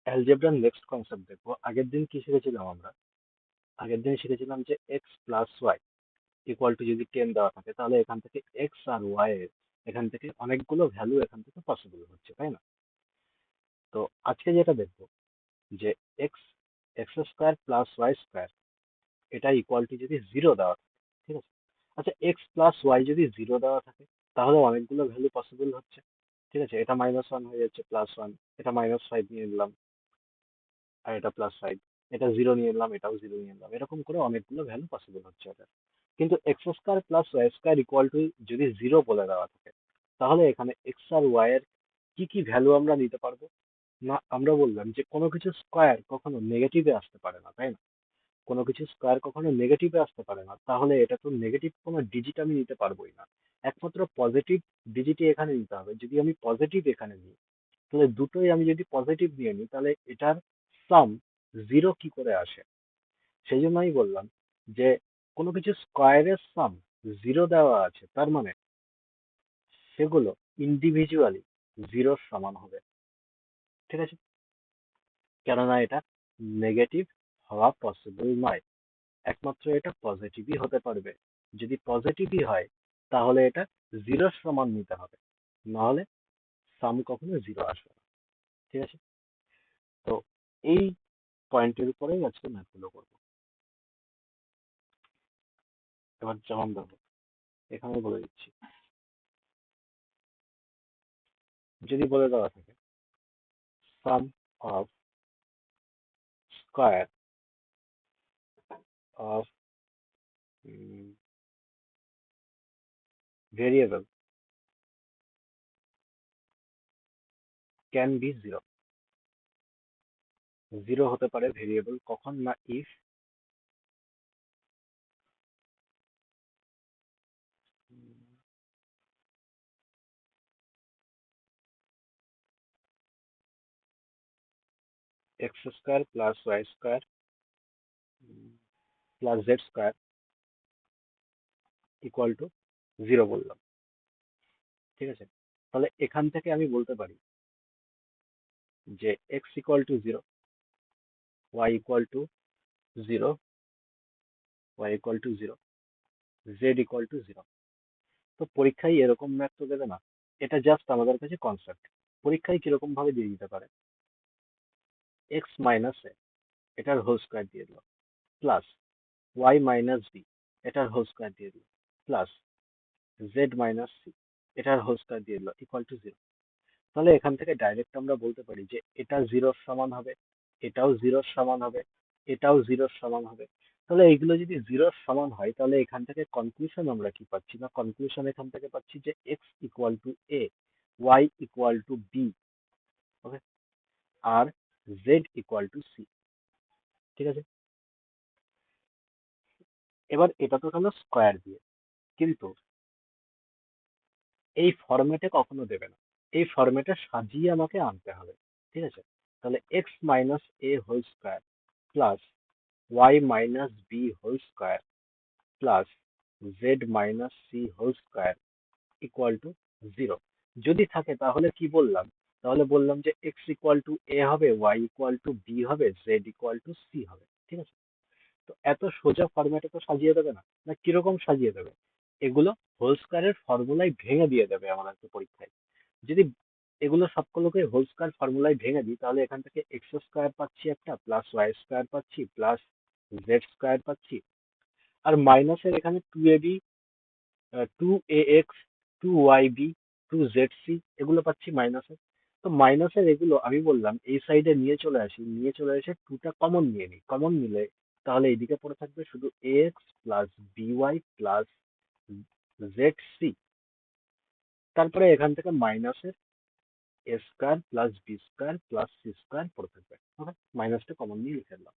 অ্যালজেব্রার next concept দেখবো। আগের দিন কি শিখেছিলাম আমরা? আগের দিন শিখেছিলাম যে x plus y equal to যদি 10 দেওয়া থাকে, তাহলে এখান থেকে এক্স আর ওয়াই এর এখান থেকে অনেকগুলো ভ্যালু এখান থেকে পসিবল হচ্ছে, তাই না? তো আজকে যেটা দেখবো যে x x square plus Y square এটা ইকুয়াল টু যদি 0 দেওয়া থাকে, ঠিক আছে? আচ্ছা, এক্স প্লাস ওয়াই যদি 0 দেওয়া থাকে, তাহলে অনেকগুলো ভ্যালু পসিবল হচ্ছে, ঠিক আছে? এটা -1 হয়ে যাচ্ছে +1, এটা -5 নিয়ে নিলাম, আর এটা +5, এটা 0 নিয়ে নিলাম, এটাও 0 নিয়ে নিলাম, এরকম করে অনেকগুলো ভ্যালু পসিবল হচ্ছে এটা। কিন্তু x square plus Y square equal to যদি 0 বলে দেওয়া থাকে, তাহলে এখানে এক্স আর ওয়াই এর কি কি ভ্যালু আমরা নিতে পারবো? না, আমরা বললাম যে কোনো কিছু স্কোয়ার কখনো নেগেটিভে আসতে পারে না, তাই না? কোনো কিছু স্কোয়ার কখনো নেগেটিভে আসতে পারে না, তাহলে এটা তো নেগেটিভ কোনো ডিজিট আমি নিতে পারবোই না। একমাত্র পজিটিভ ডিজিটই এখানে নিতে হবে। যদি আমি পজিটিভ এখানে নিই, তাহলে দুটোই আমি যদি পজিটিভ নিয়ে নিই, তাহলে এটার সাম 0 কি করে আসে? সেই জন্য আমি বললাম যে কোনো কিছু স্কোয়ারের সাম 0 দেওয়া আছে, তার মানে সেগুলো ইন্ডিভিজুয়ালি 0 সমান হবে, ঠিক আছে? কেননা এটা নেগেটিভ হওয়া পসিবল নয়, একমাত্র এটা পজিটিভই হতে পারবে। যদি পজিটিভই হয়, তাহলে এটা 0 সমান নিতে হবে, নাহলে সাম কখনো 0 আসবে না, ঠিক আছে? তো এই পয়েন্টের উপরেই আজকে ম্যাথগুলো করবো। এবার যেমন দেখো, এখানে বলে দিচ্ছি, যদি বলে দেওয়া থাকে sum of square of variable can be 0। 0 হতে পারে ভেরিয়েবল কখন? না if x square plus Y square plus z square equal to 0 বললাম, ঠিক আছে? তাহলে এখান থেকে আমি বলতে পারি যে x equal to 0, y equal to 0, y equal to 0, z equal to 0। তো পরীক্ষায় এরকম ম্যাথ তো দেবে না, এটা জাস্ট আমাদের কাছে কনসেপ্ট। পরীক্ষায় কিরকম ভাবে দিয়ে দিতে পারে, এক্স মাইনাস এ এটার হোল স্কোয়ার দিয়ে দিল, প্লাস ওয়াই মাইনাস বি এটার হোল স্কোয়ার দিয়ে দিল, প্লাস জেড মাইনাস সি এটার হোল স্কোয়ার দিয়ে দিল ইকুয়াল টু 0। তাহলে এখান থেকে ডাইরেক্ট আমরা বলতে পারি যে এটা 0 সমান হবে, এটাও 0 সমান হবে, এটাও 0 সমান হবে। তাহলে এইগুলো যদি 0 সমান হয়, তাহলে এখান থেকে কনক্লুশন আমরা কি পাচ্ছি? না, কনক্লুশন এখান থেকে পাচ্ছি যে x equal to a, y equal to b, okay, আর জেড ইকুয়াল টু সি, ঠিক আছে? এবার এটা তো হলো স্কোয়ার দিয়ে, কিন্তু এই ফরম্যাটে কখনো দেবে না, এই ফরম্যাটে সাজিয়ে আমাকে আনতে হবে, ঠিক আছে? তাহলে x minus a whole square plus y minus b whole square plus z minus c whole square equal to 0 যদি থাকে, তাহলে কি বললাম? তাহলে বললাম যে এক্স ইকুয়াল টু এ হবে, ওয়াই ইকুয়াল টু বি হবে, জেড ইকুয়াল টু সি হবে, ঠিক আছে? তো এত সোজা ফরম্যাটে তো সাজিয়ে দেবে না। না, কিরকম সাজিয়ে দেবে? এগুলো হোল স্কয়ারের ফর্মুলায় ভেঙে দিয়ে দেবে আমাদেরকে পরীক্ষায়। যদি এগুলো সবগুলোকে হোল স্কয়ার ফর্মুলায় ভেঙে দিই, তাহলে এখান থেকে এক্স স্কয়ার পাচ্ছি একটা, প্লাস ওয়াই স্কয়ার পাচ্ছি, প্লাস জেড স্কয়ার পাচ্ছি, আর মাইনাসের এখানে 2ab, 2ax, 2yb, 2zc এগুলো পাচ্ছি মাইনাসের। তো মাইনাসের এগুলো আমি বললাম এই সাইডে নিয়ে চলে আসি, নিয়ে চলে এসে 2টা কমন নিয়ে নিই, কমন নিলে তাহলে এইদিকে পড়ে থাকবে শুধু ax plus by plus zc। তারপরে এখান থেকে মাইনাসের a square plus b square plus c square পড়ে থাকবে, ওকে, মাইনাসটা কমন নিয়ে লিখে দিলাম।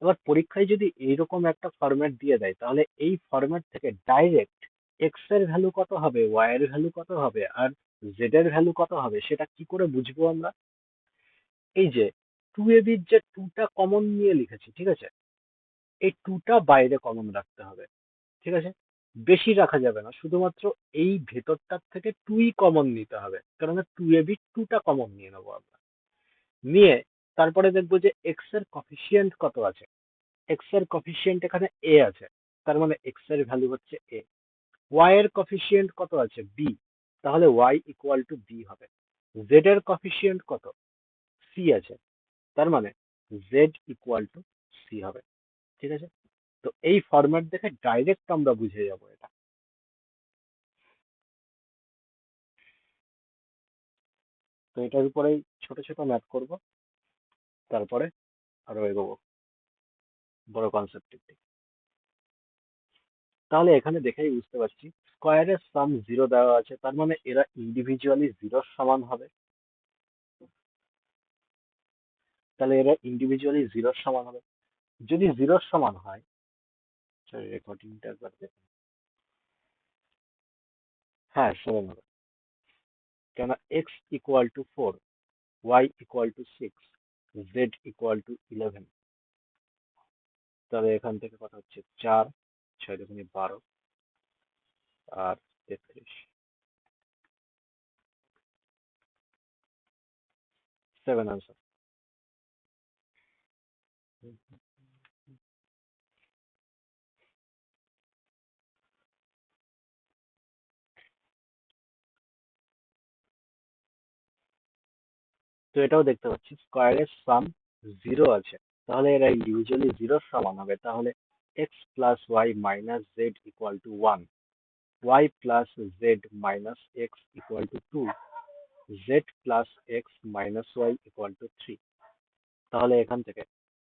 এবার পরীক্ষায় যদি এইরকম একটা ফরম্যাট দিয়ে দেয়, তাহলে এই ফরম্যাট থেকে ডাইরেক্ট এক্স এর ভ্যালু কত হবে, ওয়াই এর ভ্যালু কত হবে, আর জেড এর ভ্যালু কত হবে, সেটা কি করে বুঝবো আমরা? এই যে 2ab এর যে 2টা কমন নিয়ে লিখেছি, ঠিক আছে, এই 2টা বাইরে কমন রাখতে হবে, ঠিক আছে? বেশি রাখা যাবে না, শুধুমাত্র এই ভেতরটার থেকে 2ই কমন নিতে হবে, কারণ 2ab 2টা কমন নিয়ে নেবো আমরা। নিয়ে তারপরে দেখবো যে এক্স এর কফিসিয়েন্ট কত আছে। এক্স এর কফিসিয়েন্ট এখানে এ আছে, তার মানে এক্স এর ভ্যালু হচ্ছে এ। ওয়াই এর কফিসিয়েন্ট কত আছে, বি, তাহলে ওয়াই ইকুয়াল টু বি হবে। জেড এর কফিসিয়েন্ট কত, সি আছে, তার মানে জেড ইকুয়াল টু সি হবে। ঠিক আছে, তো এই ফরম্যাট দেখে ডাইরেক্ট আমরা বুঝে যাবো এটা। তো এটার উপরেই ছোট ছোট ম্যাথ করব, তারপরে আরো এগোবো বড় কনসেপ্টের দিকে। তাহলে এখানে দেখেই বুঝতে পারছি স্কোয়ারের সাম জিরো দেওয়া আছে, তার মানে এরা ইন্ডিভিজুয়ালি জিরোর সমান হবে। তাহলে এরা ইন্ডিভিজুয়ালি জিরোর সমান হবে। যদি জিরোর সমান হয়, সরি রেকর্ডিংটা একবার দেখুন। হ্যাঁ, সমান হবে, কেন x equal to 4, y equal to 6, z equal to 11। তাহলে এখান থেকে কত হচ্ছে, 4, 6 দুগুণে 12 আর 33, 7 আনসার। তো এটাও দেখতে পাচ্ছি স্কোয়ারের সাম জিরো আছে, তাহলে এরা ইউজুয়ালি জিরোর সমান হবে। তাহলে x plus y minus z equal to 1, y plus z minus x equal to 2, z plus x minus y equal to 3। তাহলে এখান থেকে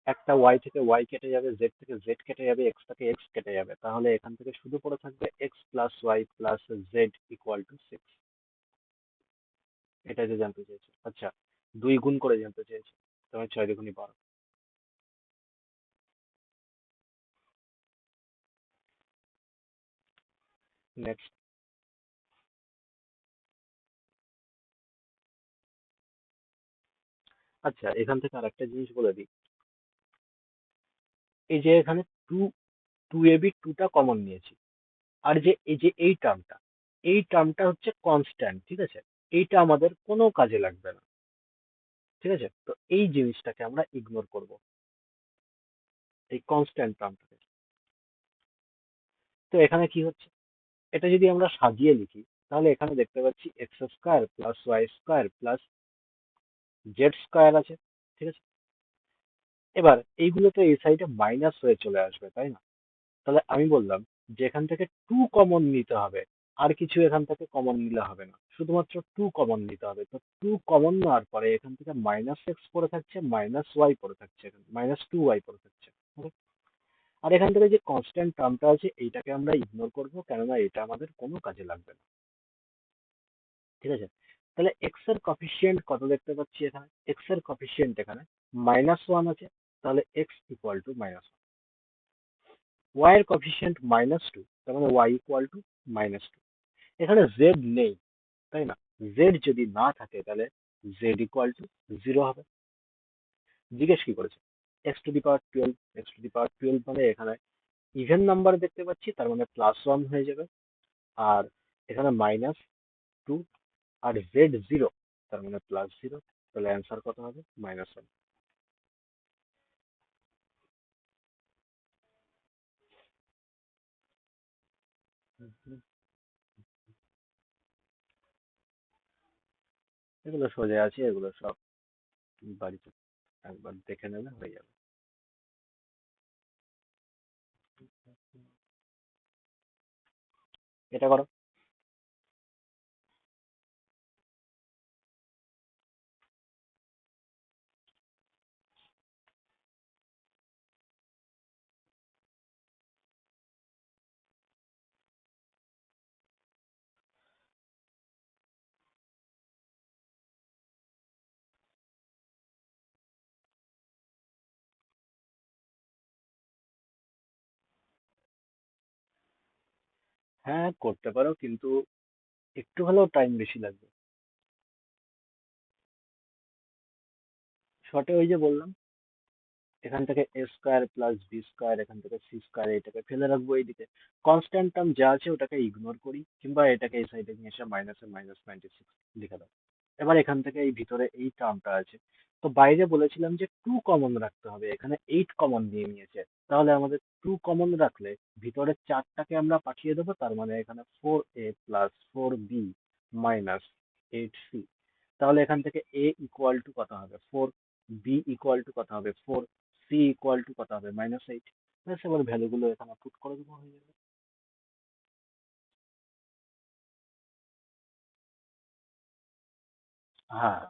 একটা ওয়াই থেকে ওয়াই কেটে যাবে, জেড থেকে জেড কেটে যাবে, এক্স থেকে এক্স কেটে যাবে, তাহলে এখান থেকে শুধু পড়ে থাকবে x plus y plus z equal to 6। এটা যে জানতে চেয়েছে, আচ্ছা, দুই গুণ করে জানতে চেয়েছে, তাহলে 6 দুগুণে 12। নেক্সট। আচ্ছা, এখান থেকে আরেকটা জিনিস বলে দিই, এই যে এখানে টু, টু এ বি টুটা কমন নিয়েছি, আর যে এই যে এই টার্মটা হচ্ছে কনস্ট্যান্ট, ঠিক আছে, এইটা আমাদের কোনো কাজে লাগবে না। ঠিক আছে, তো এই জিনিসটাকে আমরা ইগনোর করব, এই কনস্ট্যান্ট টার্মটাকে। তো এখানে কি হচ্ছে, এটা যদি আমরা সাজিয়ে লিখি, তাহলে এখানে দেখতে পাচ্ছি x square plus Y square plus z square আছে। ঠিক আছে, এবার এইগুলো তো এই সাইডে মাইনাস হয়ে চলে আসবে, তাই না? তাহলে আমি বললাম যে এখান থেকে টু কমন নিতে হবে, আর কিছু এখান থেকে কমন নিলে হবে না, শুধুমাত্র টু কমন নিতে হবে। তো টু কমন নেওয়ার পরে এখান থেকে মাইনাস এক্স পড়ে থাকছে, মাইনাস ওয়াই পড়ে থাকছে, মাইনাস টু ওয়াই পড়ে থাকছে। Okay? আর এখান থেকে যে কনস্ট্যান্ট টার্মটা আছে এইটাকে আমরা ইগনোর করবো, কেননা এটা আমাদের কোনো কাজে লাগবে না। ঠিক আছে, তাহলে এক্স এর কফিসিয়েন্ট কত দেখতে পাচ্ছি, এখানে এক্স এর কফিসিয়েন্ট এখানে -1 আছে, তাহলে এক্স ইকুয়াল টু -1। ওয়াই এর কফিসিয়েন্ট -2, তার মানে ওয়াই ইকুয়াল টু -2। এখানে জেড নেই, তাই না? জেড যদি না থাকে তাহলে জেড ইকুয়াল টু 0 হবে। জিজ্ঞেস কি করেছে, x to the power 12, x to the power 12 মানে এখানে ইভেন নাম্বার দেখতে পাচ্ছি, তার মানে +1 হয়ে যাবে। আর এখানে -2 আর জেড 0, তার মানে +0, তাহলে অ্যান্সার কত হবে, -1। এগুলো সোজা আছে, এগুলো সব বাড়িতে একবার দেখে নেবে, হয়ে যাবে। এটা করো। হ্যাঁ, করতে পারো, কিন্তু একটু হলেও টাইম বেশি লাগবে। শর্টে ওই যে বললাম, এখান থেকে এ স্কোয়ার প্লাস বি স্কোয়ার, এখান থেকে সি স্কোয়ার, এটাকে ফেলে রাখবো এইদিকে, কনস্ট্যান্ট টার্ম যা আছে ওটাকে ইগনোর করি, কিংবা এটাকে এই সাইডে নিয়ে এসে মাইনাসে -96 লিখে দাও। এবার এখান থেকে এই ভিতরে এই টার্মটা আছে, তো বাইরে বলেছিলাম যে টু কমন রাখতে হবে, এখানে এইট কমন দিয়ে নিয়েছে, তাহলে আমাদের টু কমন রাখলে ভিতরে চারটাকে আমরা পাঠিয়ে দেবো, তার মানে এখানে 4a+4b -8c। তাহলে এখান থেকে a ইকুয়াল টু কত হবে 4, b ইকুয়াল টু কত হবে 4, c ইকুয়াল টু কত হবে -8। ব্যাস, এবার ভ্যালুগুলো এখানে পুট করে দেবো, হয়ে যাবে। হ্যাঁ,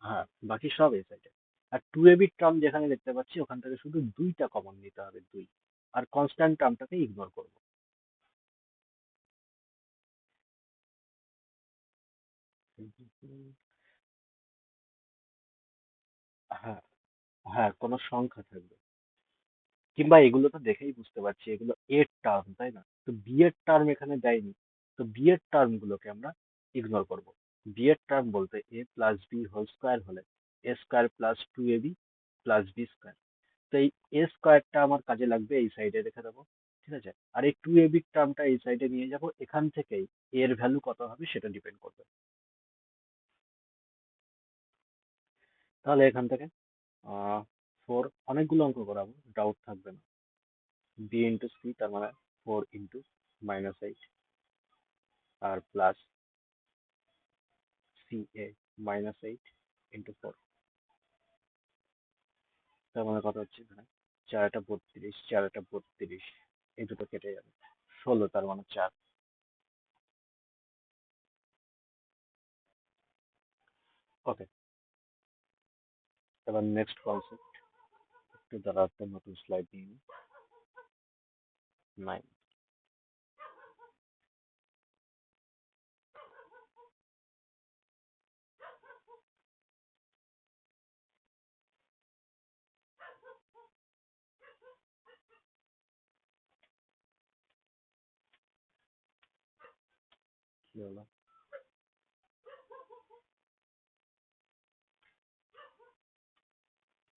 হ্যাঁ, বাকি সব এই সাইডে। আর টু এ বির টার্ম যেখানে দেখতে পাচ্ছি ওখান থেকে শুধু দুইটা কমন নিতে হবে, দুই। আর কনস্ট্যান্ট টার্মটাকে ইগনোর করবো। হ্যাঁ, হ্যাঁ, কোনো সংখ্যা থাকবে, কিংবা এগুলো তো দেখেই বুঝতে পারছি এগুলো এর টার্ম, তাই না? তো বি এর টার্ম এখানে দেয়নি, তো বি এর টার্ম গুলোকে আমরা ইগনোর করব। বি এর টার্ম বলতে a+b² হলে a² + 2ab+b²। তো এই এ স্কোয়ারটা আমার কাজে লাগবে, এই সাইডে রেখে দেবো, ঠিক আছে? আর এই টু এ বির টার্মটা এই সাইডে নিয়ে যাব, এখান থেকেই এর ভ্যালু কত হবে সেটা ডিপেন্ড করবে। তাহলে এখান থেকে 4, অনেকগুলো অঙ্ক করাবো, ডাউট থাকবে না। বি ইন্টু সি, তার মানে 4 × -8, আর প্লাস সি এ -8 × 4, তার মানে কত হচ্ছে এখানে 4×32, 4×32, এই দুটো কেটে যাবে, 16, তার মানে 4। ওকে, এবার নেক্সট কনসেপ্ট, একটু দাঁড়াতে নতুন স্লাইড নিয়ে নিই। 9, কি হলো,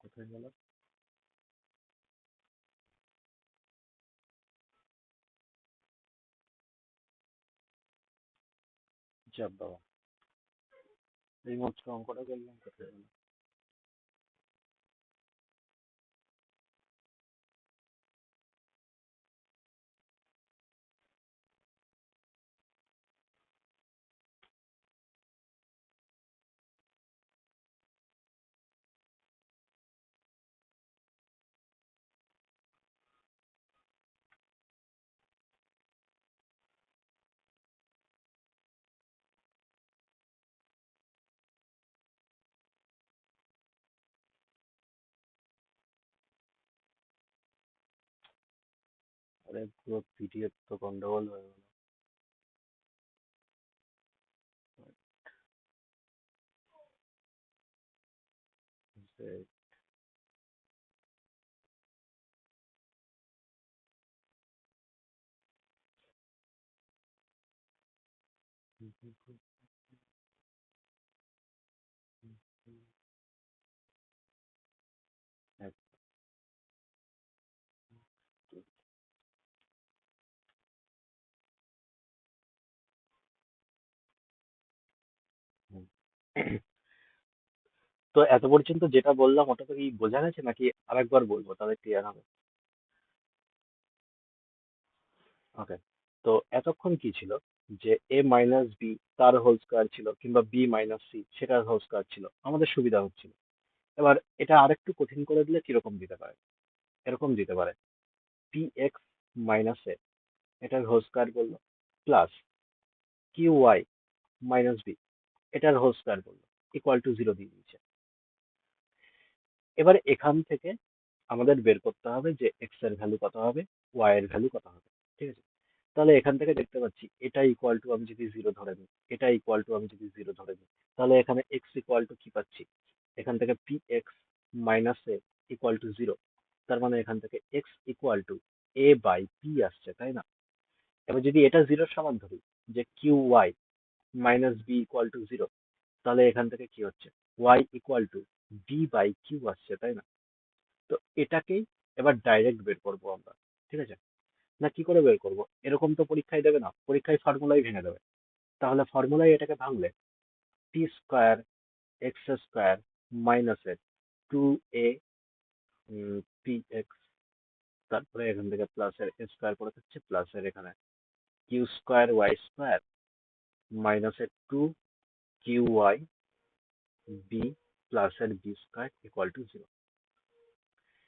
কোথায় গেল? যাব বাবা, এই মাত্র অঙ্কটা করলাম, কোথায় গেল? আরে পুরো পিডিএফ তো গন্ডগোল হয়ে গেল। তো এত পর্যন্ত যেটা বললাম ওটা তো কি বোঝা গেছে, নাকি আরেকবার বলবো তাহলে ক্লিয়ার হবে? ওকে, তো এতক্ষণ কি ছিল, যে a - b তার হোল স্কয়ার ছিল, কিংবা b - c সেটার হোল স্কয়ার ছিল, আমাদের সুবিধা হচ্ছিল। এবার এটা আরেকটু কঠিন করে দিলে কিরকম দিতে পারে, এরকম দিতে পারে px - a, এটার হোল স্কয়ার করলো, প্লাস qy - b, এটার হোল স্কয়ার করলো, ইকুয়াল টু 0 দিয়ে দিয়েছে। এবার এখান থেকে আমাদের বের করতে হবে যে এক্স এর ভ্যালু কত হবে, ওয়াই এর ভ্যালু কত হবে, ঠিক আছে? তাহলে এখান থেকে দেখতে পাচ্ছি এটা ইকুয়াল টু, আমি যদি জিরো ধরে নিই, এটা ইকুয়াল টু আমি যদি জিরো ধরে নিই, তাহলে এখানে এক্স ইকুয়াল টু কি পাচ্ছি, এখান থেকে P x minus A equal to zero, তার মানে এখান থেকে এক্স ইকুয়াল টু a/p আসছে, তাই না? এবার যদি এটা জিরোর সমান ধরি, যে q y minus b equal to zero, তাহলে এখান থেকে কি হচ্ছে, ওয়াই ইকুয়াল টু b/q আসছে, তাই না? তো এটাকেই এবার ডাইরেক্ট বের করব আমরা, ঠিক আছে? না কি করে বের করব, এরকম তো পরীক্ষায় দেবে না, পরীক্ষায় ফর্মুলাই ভেঙে দেবে। তাহলে ফর্মুলায় এটাকে ভাঙলে পি স্কোয়ার এক্স স্কোয়ার মাইনাসের টু এ পি এক্স, তারপরে এখান থেকে প্লাসের স্কোয়ার করে থাকছে, প্লাসের এখানে কিউ স্কোয়ার ওয়াই স্কোয়ার মাইনাসের টু কিউ ওয়াই বি প্লাসের b square equal to zero.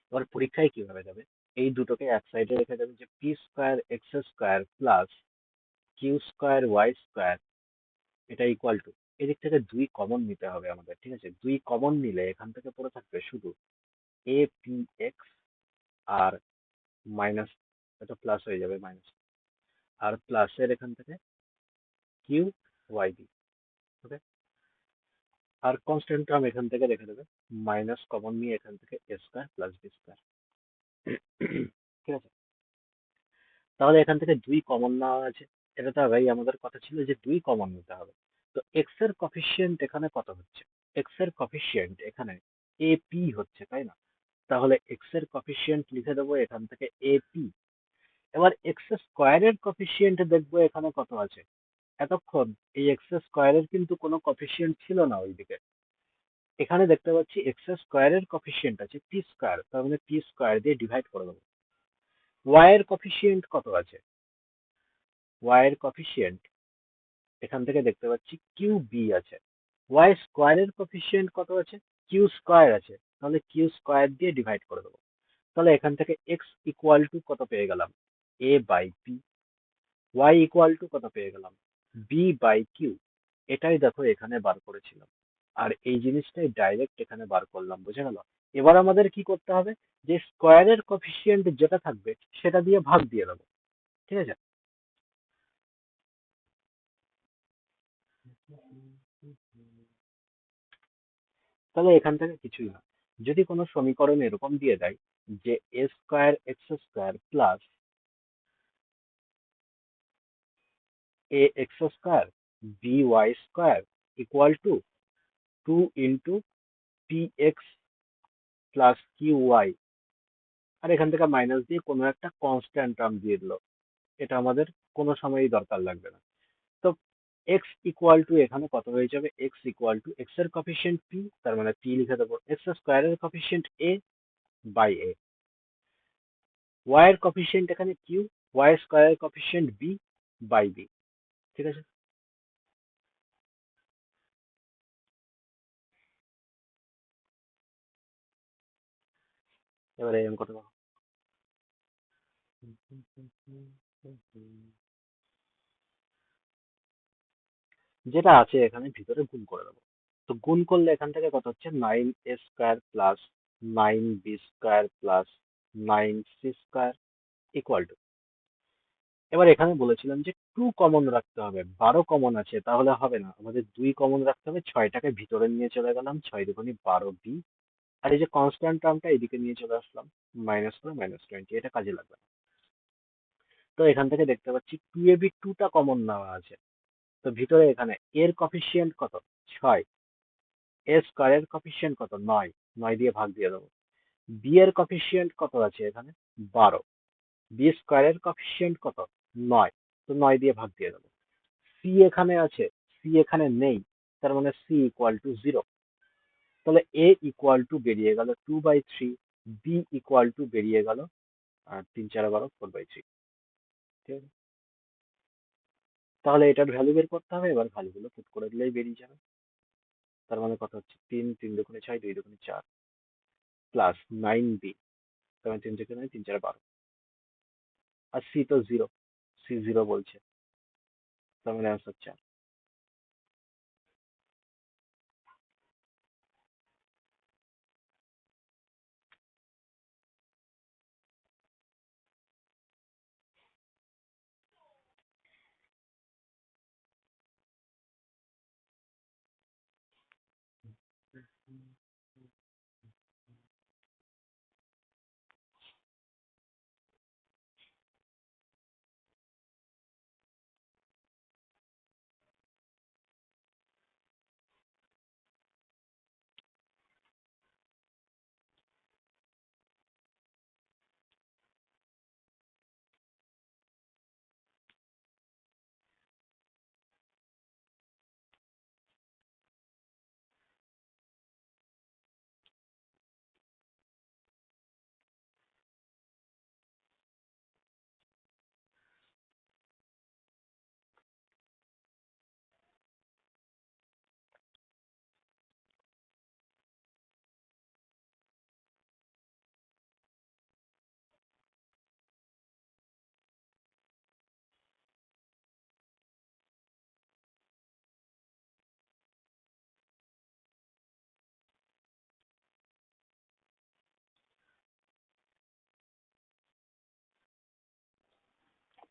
এবার পরীক্ষায় কিভাবে যাবে, এই দুটোকে এক সাইডে রেখে দেবে যে p square x square plus q square y square এটা ইকুয়াল টু, এদিক থেকে দুই কমন নিতে হবে আমাদের, ঠিক আছে? দুই কমন নিলে এখান থেকে পড়ে থাকবে শুধু এ পি এক্স আর মাইনাস, এটা প্লাস হয়ে যাবে মাইনাস, আর প্লাসের এখান থেকে কিউ ওয়াই বি। ওকে, আর কনস্ট্যান্ট টার্ম এখান থেকে রেখে দেবে, মাইনাস কমন নিয়ে এখান থেকে এ স্কোয়ার প্লাস বি স্কোয়ার। ঠিক আছে, তাহলে এখান থেকে দুই কমন নেওয়া আছে, এটা তো আগেই আমাদের কথা ছিল যে দুই কমন নিতে হবে। তো এক্স এর কফিসিয়েন্ট এখানে কত হচ্ছে, এক্স এর কফিসিয়েন্ট এখানে এ পি হচ্ছে, তাই না? তাহলে এক্স এর কফিসিয়েন্ট লিখে দেবো এখান থেকে এ পি। এবার এক্স স্কোয়ারের কফিসিয়েন্ট দেখবো এখানে কত আছে। এতক্ষণ এই এক্স স্কোয়ারের কিন্তু কোনো কফিসিয়েন্ট ছিল না ওইদিকে, এখানে দেখতে পাচ্ছি এক্স স্কোয়ারের কফিসিয়েন্ট আছে টি স্কোয়ার, তার মানে টি স্কোয়ার দিয়ে ডিভাইড করে দেবো। ওয়াই এর কফিসিয়েন্ট কত আছে, ওয়াই এর কফিসিয়েন্ট এখান থেকে দেখতে পাচ্ছি কিউ বি আছে। ওয়াই স্কোয়ারের কফিসিয়েন্ট কত আছে, কিউ স্কোয়ার আছে, তাহলে কিউ স্কোয়ার দিয়ে ডিভাইড করে দেবো। তাহলে এখান থেকে এক্স ইকুয়াল টু কত পেয়ে গেলাম, a by p. Y equal to কত পেয়ে গেলাম, বি বাই কিউ। এটাই দেখো এখানে বার করেছিলাম, আর এই জিনিসটাই ডাইরেক্ট এখানে বার করলাম, বুঝে গেল? এবার আমাদের কি করতে হবে, যে স্কোয়ারের কফিসিয়েন্ট যেটা থাকবে সেটা দিয়ে ভাগ দিয়ে দেবো, ঠিক আছে? তাহলে এখান থেকে কিছুই না, যদি কোনো সমীকরণ এরকম দিয়ে দেয় যে a square x square plus a x square b y square equal to two into p x plus q y, আর এখান থেকে মাইনাস দিয়ে কোনো একটা কনস্ট্যান্ট টার্ম দিয়ে দিল, এটা আমাদের কোনো সময়ই দরকার লাগবে না। তো এক্স ইকুয়াল টু এখানে কত হয়ে যাবে, এক্স ইকুয়াল টু এক্স এর কফিসিয়েন্ট পি, তার মানে পি লিখে দেবো, এক্স স্কোয়ারের coefficient a by a, y এর কফিসিয়েন্ট এখানে কিউ, ওয়াই স্কোয়ারের কফিসিয়েন্ট বি বাই বি। ঠিক আছে, এবারে এই অঙ্কটা দেখো। যেটা আছে এখানে ভিতরে গুণ করে দেবো। তো গুণ করলে এখান থেকে কত হচ্ছে, nine a square plus nine b square plus nine c square equal to, এবার এখানে বলেছিলাম যে টু কমন রাখতে হবে, 12 কমন আছে, তাহলে হবে না, আমাদের দুই কমন রাখতে হবে, ছয়টাকে ভিতরে নিয়ে চলে গেলাম, ছয় দুগুণি 12 বি, আর এই যে কনস্ট্যান্ট টার্মটা এদিকে নিয়ে চলে আসলাম, মাইনাস করে -20, এটা কাজে লাগবে না। তো এখান থেকে দেখতে পাচ্ছি টু এ বি টুটা কমন নেওয়া আছে, তো ভিতরে এখানে এর কফিসিয়েন্ট কত, 6, এ স্কোয়ারের কফিসিয়েন্ট কত, 9, 9 দিয়ে ভাগ দিয়ে দেবো। বি এর কফিসিয়েন্ট কত আছে এখানে, 12, বি স্কোয়ারের কফিসিয়েন্ট কত, 9, তো 9 দিয়ে ভাগ দিয়ে দেবো। সি এখানে আছে, সি এখানে নেই, তার মানে সি ইকুয়াল টু 0। তাহলে এ ইকুয়াল টু বেরিয়ে গেল 2/3, বি ইকুয়াল টু বেরিয়ে গেল 3 4 12 4/3। ঠিক আছে, তাহলে এটার ভ্যালু বের করতে হবে, এবার ভ্যালুগুলো পুট করে দিলেই বেরিয়ে যাবে। তার মানে কত হচ্ছে, 3, 3 দুগুণে 6, 2 দুগুণে 4 প্লাস 9b, তার মানে 3 থেকে 9, 3 4 12, আর সি তো 0, সি 0 বলছে, তার মানে অ্যান্সার 4।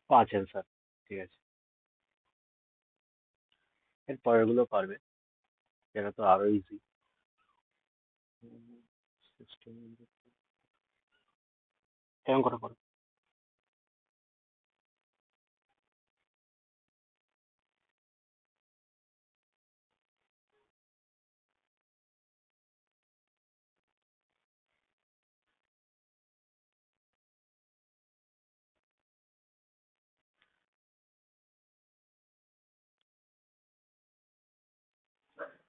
পাঁচ অ্যান্সার। ঠিক আছে, এর পরের গুলো পারবে, এটা তো আরো ইজি। কেমন কথা করো।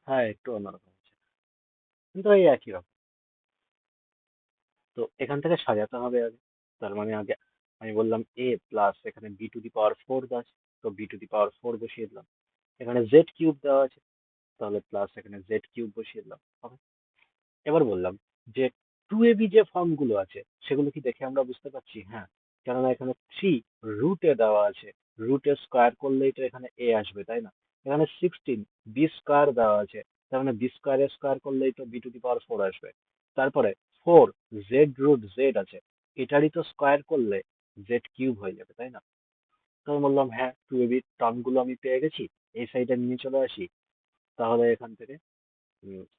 হ্যাঁ, একটু অন্যরকম আছে, কিন্তু এই একই রকম। তো এখান থেকে সাজাতে হবে আগে। তার মানে আগে আমি বললাম এ প্লাস এখানে b to the power four আছে, তো b to the power four বসিয়ে দিলাম। এখানে জেড কিউব দেওয়া আছে, তাহলে প্লাস এখানে জেড কিউব বসিয়ে দিলাম, হবে। এবার বললাম যে টু এ বি যে ফর্ম গুলো আছে সেগুলো কি দেখে আমরা বুঝতে পারছি? হ্যাঁ, কেননা এখানে থ্রি রুটে দেওয়া আছে, রুটে স্কোয়ার করলেই তো এখানে এ আসবে, তাই না? এখানে সিক্সটিন বি স্কোয়ার দেওয়া আছে, তার মানে বি স্কোয়ারে স্কোয়ার করলেই তো b to the power four আসবে। তারপরে ফোর জেড রুট জেড আছে, এটারই তো স্কোয়ার করলে জেড কিউব হয়ে যাবে, তাই না? তো আমি বললাম হ্যাঁ, টু এ বি টার্ম গুলো আমি পেয়ে গেছি, এই সাইডে নিয়ে চলে আসি। তাহলে এখান থেকে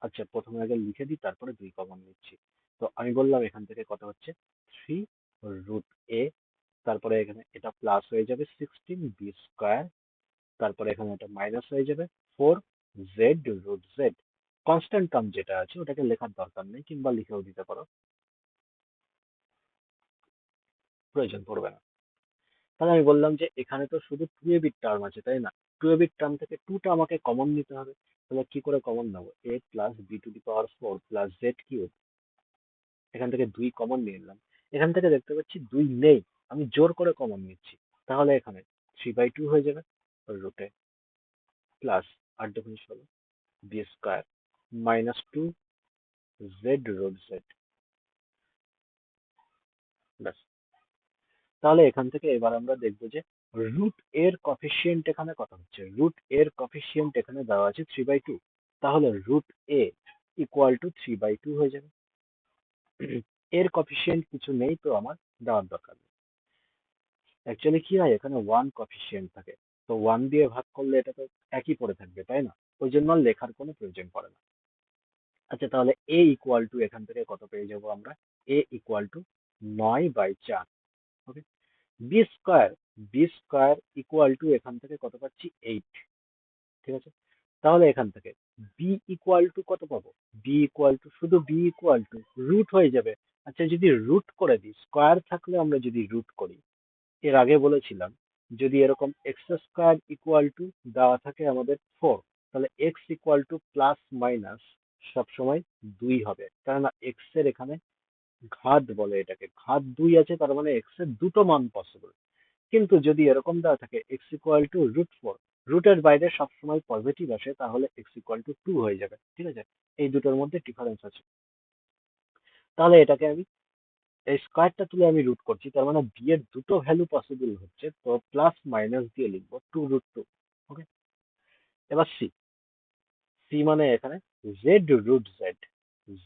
আচ্ছা, প্রথমে আগে লিখে দিই, তারপরে দুই কমন নিচ্ছি। তো আমি বললাম এখান থেকে কত হচ্ছে, থ্রি রুট এ, তারপরে এখানে এটা প্লাস হয়ে যাবে সিক্সটিন বি স্কোয়ার, তারপরে এখানে এটা মাইনাস হয়ে যাবে four z root z. Constant term যেটা আছে ওটাকে লেখার দরকার নেই, কিংবা লিখেও দিতে পারো, প্রয়োজন পড়বে না। তাহলে আমি বললাম যে এখানে তো শুধু টু এ বিট টার্ম আছে, তাই না? টু এ বিট টার্ম থেকে টুটা আমাকে কমন নিতে হবে। তাহলে কি করে কমন নেবো? A plus b to the power four plus z cube, এখান থেকে দুই কমন নিয়ে নিলাম। এখান থেকে দেখতে পাচ্ছি দুই নেই, আমি জোর করে কমন নিচ্ছি। তাহলে এখানে থ্রি বাই টু হয়ে যাবে, রুটে প্লাস আট দুগুণ ষোলো b square minus two z root z, ব্যাস। তাহলে এখান থেকে এবার আমরা দেখবো যে রুট এর কফিসিয়েন্ট এখানে কত হচ্ছে। রুট এর কফিসিয়েন্ট এখানে দেওয়া আছে থ্রি বাই টু, তাহলে root a equal to three by two হয়ে যাবে। এর কফিসিয়েন্ট কিছু নেই, তো আমার দেওয়ার দরকার নেই। অ্যাকচুয়ালি কি হয়, এখানে ওয়ান কফিসিয়েন্ট থাকে, তো ওয়ান দিয়ে ভাগ করলে এটা তো একই পড়ে থাকবে, তাই না? ওই জন্য আর লেখার কোনো প্রয়োজন পড়ে না। আচ্ছা, তাহলে এ ইকুয়াল টু এখান থেকে কত পেয়ে যাবো আমরা? এ ইকুয়াল টু নয় বাই চার। Okay, b square, b square equal to এখান থেকে কত পাচ্ছি, এইট। ঠিক আছে, তাহলে এখান থেকে বি ইকুয়াল টু কত পাবো? বি ইকুয়াল টু, শুধু বি ইকুয়াল টু রুট হয়ে যাবে। আচ্ছা, যদি রুট করে দিই, স্কোয়ার থাকলে আমরা যদি রুট করি, এর আগে বলেছিলাম যদি এরকম এক্স স্কোয়ার ইকুয়াল টু দেওয়া থাকে আমাদের ফোর, তাহলে x equal two plus minus সবসময় দুই হবে, কেননা এক্স এর এখানে ঘাত বলে এটাকে, ঘাত দুই আছে, তার মানে এক্স এর দুটো মান পসিবল। কিন্তু যদি এরকম দেওয়া থাকে x equal to root four, রুটের বাইরে সবসময় পজিটিভ আসে, তাহলে এক্স ইকুয়াল টু টু হয়ে যাবে। ঠিক আছে, এই দুটোর মধ্যে ডিফারেন্স আছে। তাহলে এটাকে আমি এই স্কোয়ারটা তুলে আমি রুট করছি, তার মানে বি এর দুটো ভ্যালু পসিবল হচ্ছে, তো প্লাস মাইনাস দিয়ে লিখবো টু রুট টু। ওকে, এবার সি, সি মানে এখানে z root z,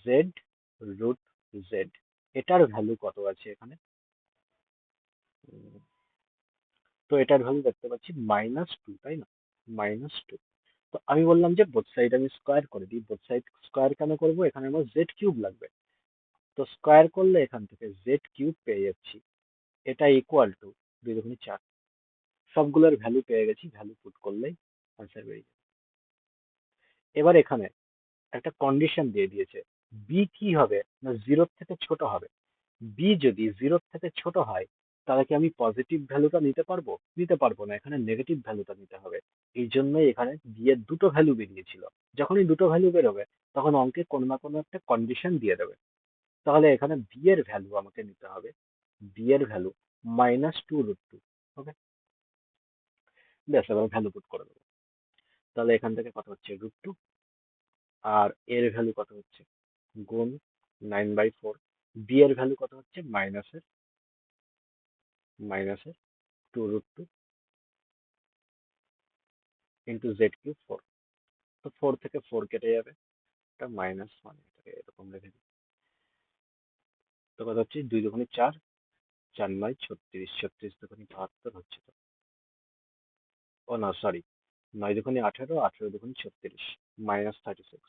z root z, এটার ভ্যালু কত আছে এখানে? উম, তো এটার ভ্যালু দেখতে পাচ্ছি মাইনাস টু, তাই না? Minus two. তো আমি বললাম যে বোথ সাইড আমি স্কোয়ার করে দিই। বোথ সাইড স্কোয়ার কেন করবো? এখানে আমার জেড কিউব লাগবে, তো স্কোয়ার করলে এখান থেকে জেড কিউব পেয়ে যাচ্ছি। এটা ইকুয়াল টু দুই দুগুণে চার, সবগুলোর ভ্যালু পেয়ে গেছি, ভ্যালু পুট করলেই আনসার বেরিয়ে যাবে। এবার এখানে একটা কন্ডিশন দিয়ে দিয়েছে, বি কি হবে না জিরোর থেকে ছোট হবে। বি যদি জিরোর থেকে ছোট হয়, তাহলে কি আমি পজিটিভ ভ্যালুটা নিতে পারবো? নিতে পারবো না, এখানে নেগেটিভ ভ্যালুটা নিতে হবে। এই জন্যই এখানে বি এর দুটো ভ্যালু বেরিয়েছিল। যখনই দুটো ভ্যালু বেরোবে, তখন অঙ্কে কোনো না কোনো একটা কন্ডিশন দিয়ে দেবে। তাহলে এখানে বি এর ভ্যালু আমাকে নিতে হবে, বি এর value minus two root two. Okay, ব্যাস, এবার ভ্যালু পুট করে দেবো। তাহলে এখান থেকে কত হচ্ছে, রুট টু, আর এর ভ্যালু কত হচ্ছে, গুণ নাইন বাই ফোর। বি এর ভ্যালু কত হচ্ছে, মাইনাসের মাইনাসের two root two into z cube four. তো ফোর থেকে ফোর কেটে যাবে, এটা মাইনাস ওয়ান, এটাকে এরকম রেখে দিই। তো কত হচ্ছে, দুই দুগুণে চার, 4 9 36, 36 2 72 হচ্ছে তো। ও না, সরি, 9 2 18, 18 2 36, -36।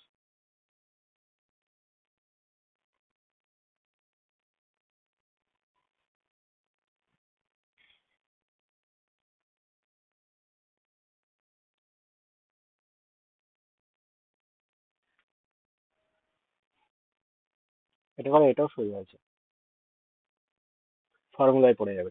এটা করে এটাও সোজা আছে, ফর্মুলায় পড়ে যাবে।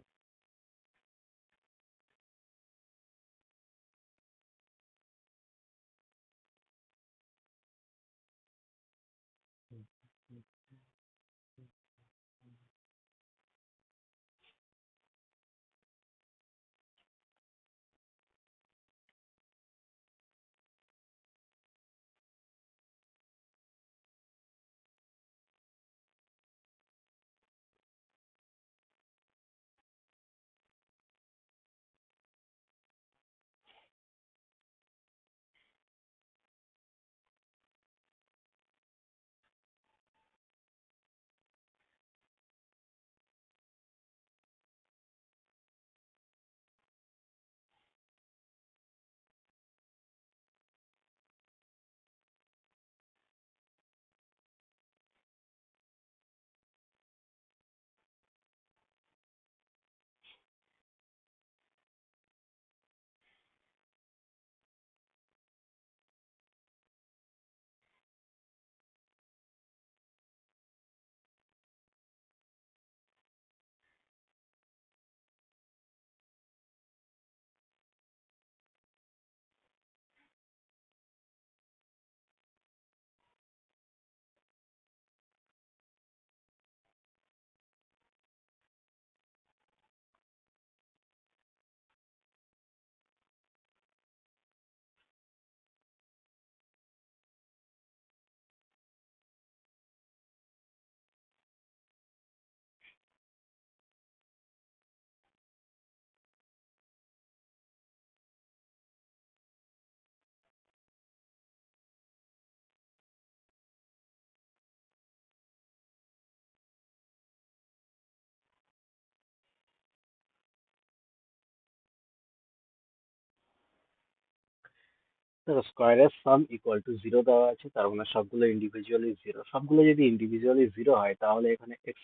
দেখো, স্কোয়ারের সাম ইকুয়াল টু 0 দেওয়া আছে, তার মানে সবগুলো ইন্ডিভিজুয়ালি 0। সবগুলো যদি ইন্ডিভিজুয়ালি 0 হয়, তাহলে এখানে x²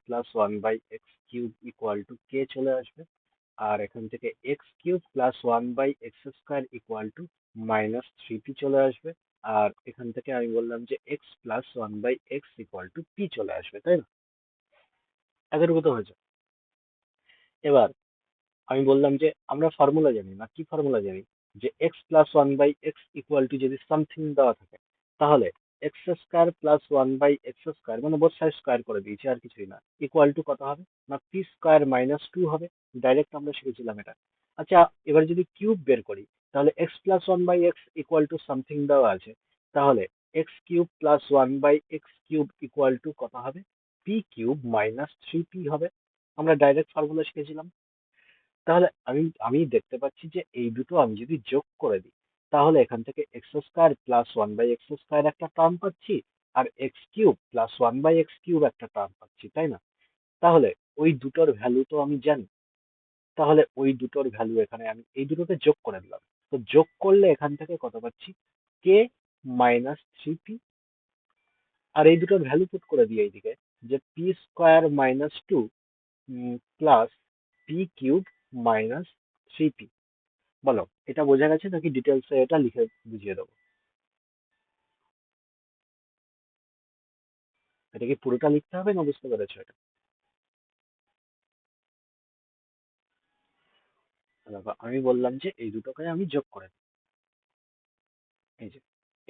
+ 1/x³ = k চলে আসবে। আর এখান থেকে x³ + 1/x² = -3p চলে আসবে। আর এখান থেকে আমি বললাম যে x + 1/x = p চলে আসবে, তাই না? এতটুকু তো হয়েছে। এবার আমি বললাম যে আমরা ফর্মুলা জানি না, কি ফর্মুলা জানি, যে x + 1/x = যদি সামথিং দেওয়া থাকে, তাহলে x² + 1/x² মানে বোথ সাইড স্কোয়ার করে দিয়েছি, আর কিছুই না, ইকুয়াল টু কত হবে না p² - 2 হবে। ডাইরেক্ট আমরা শিখেছিলাম এটা। আচ্ছা, এবার যদি কিউব বের করি, তাহলে x + 1/x = সামথিং দেওয়া আছে, তাহলে x³ + 1/x³ কত হবে, p³ - 3p হবে। আমরা ডাইরেক্ট ফর্মুলা শিখেছিলাম। তাহলে আমি আমি দেখতে পাচ্ছি যে এই দুটো আমি যদি যোগ করে দিই, তাহলে এখান থেকে x² + 1/x² একটা টার্ম পাচ্ছি, আর x³ + 1/x³ একটা টার্ম পাচ্ছি, তাই না? তাহলে ওই দুটোর ভ্যালু তো আমি জানি। তাহলে ওই দুটোর ভ্যালু এখানে আমি এই দুটোকে যোগ করে দিলাম। তো যোগ করলে এখান থেকে কত পাচ্ছি, k - 3p। আর এই দুটোর ভ্যালু পুট করে দিই এইদিকে, যে p² - 2 প্লাস p³ - 3p। বলো, এটা বোঝা গেছে নাকি ডিটেলসে এটা লিখে বুঝিয়ে দেবো? এটা কি পুরোটা লিখতে হবে, না বুঝতে পেরেছো এটা? দেখো, আমি বললাম যে এই দুটোকে আমি যোগ করে দিই। এই যে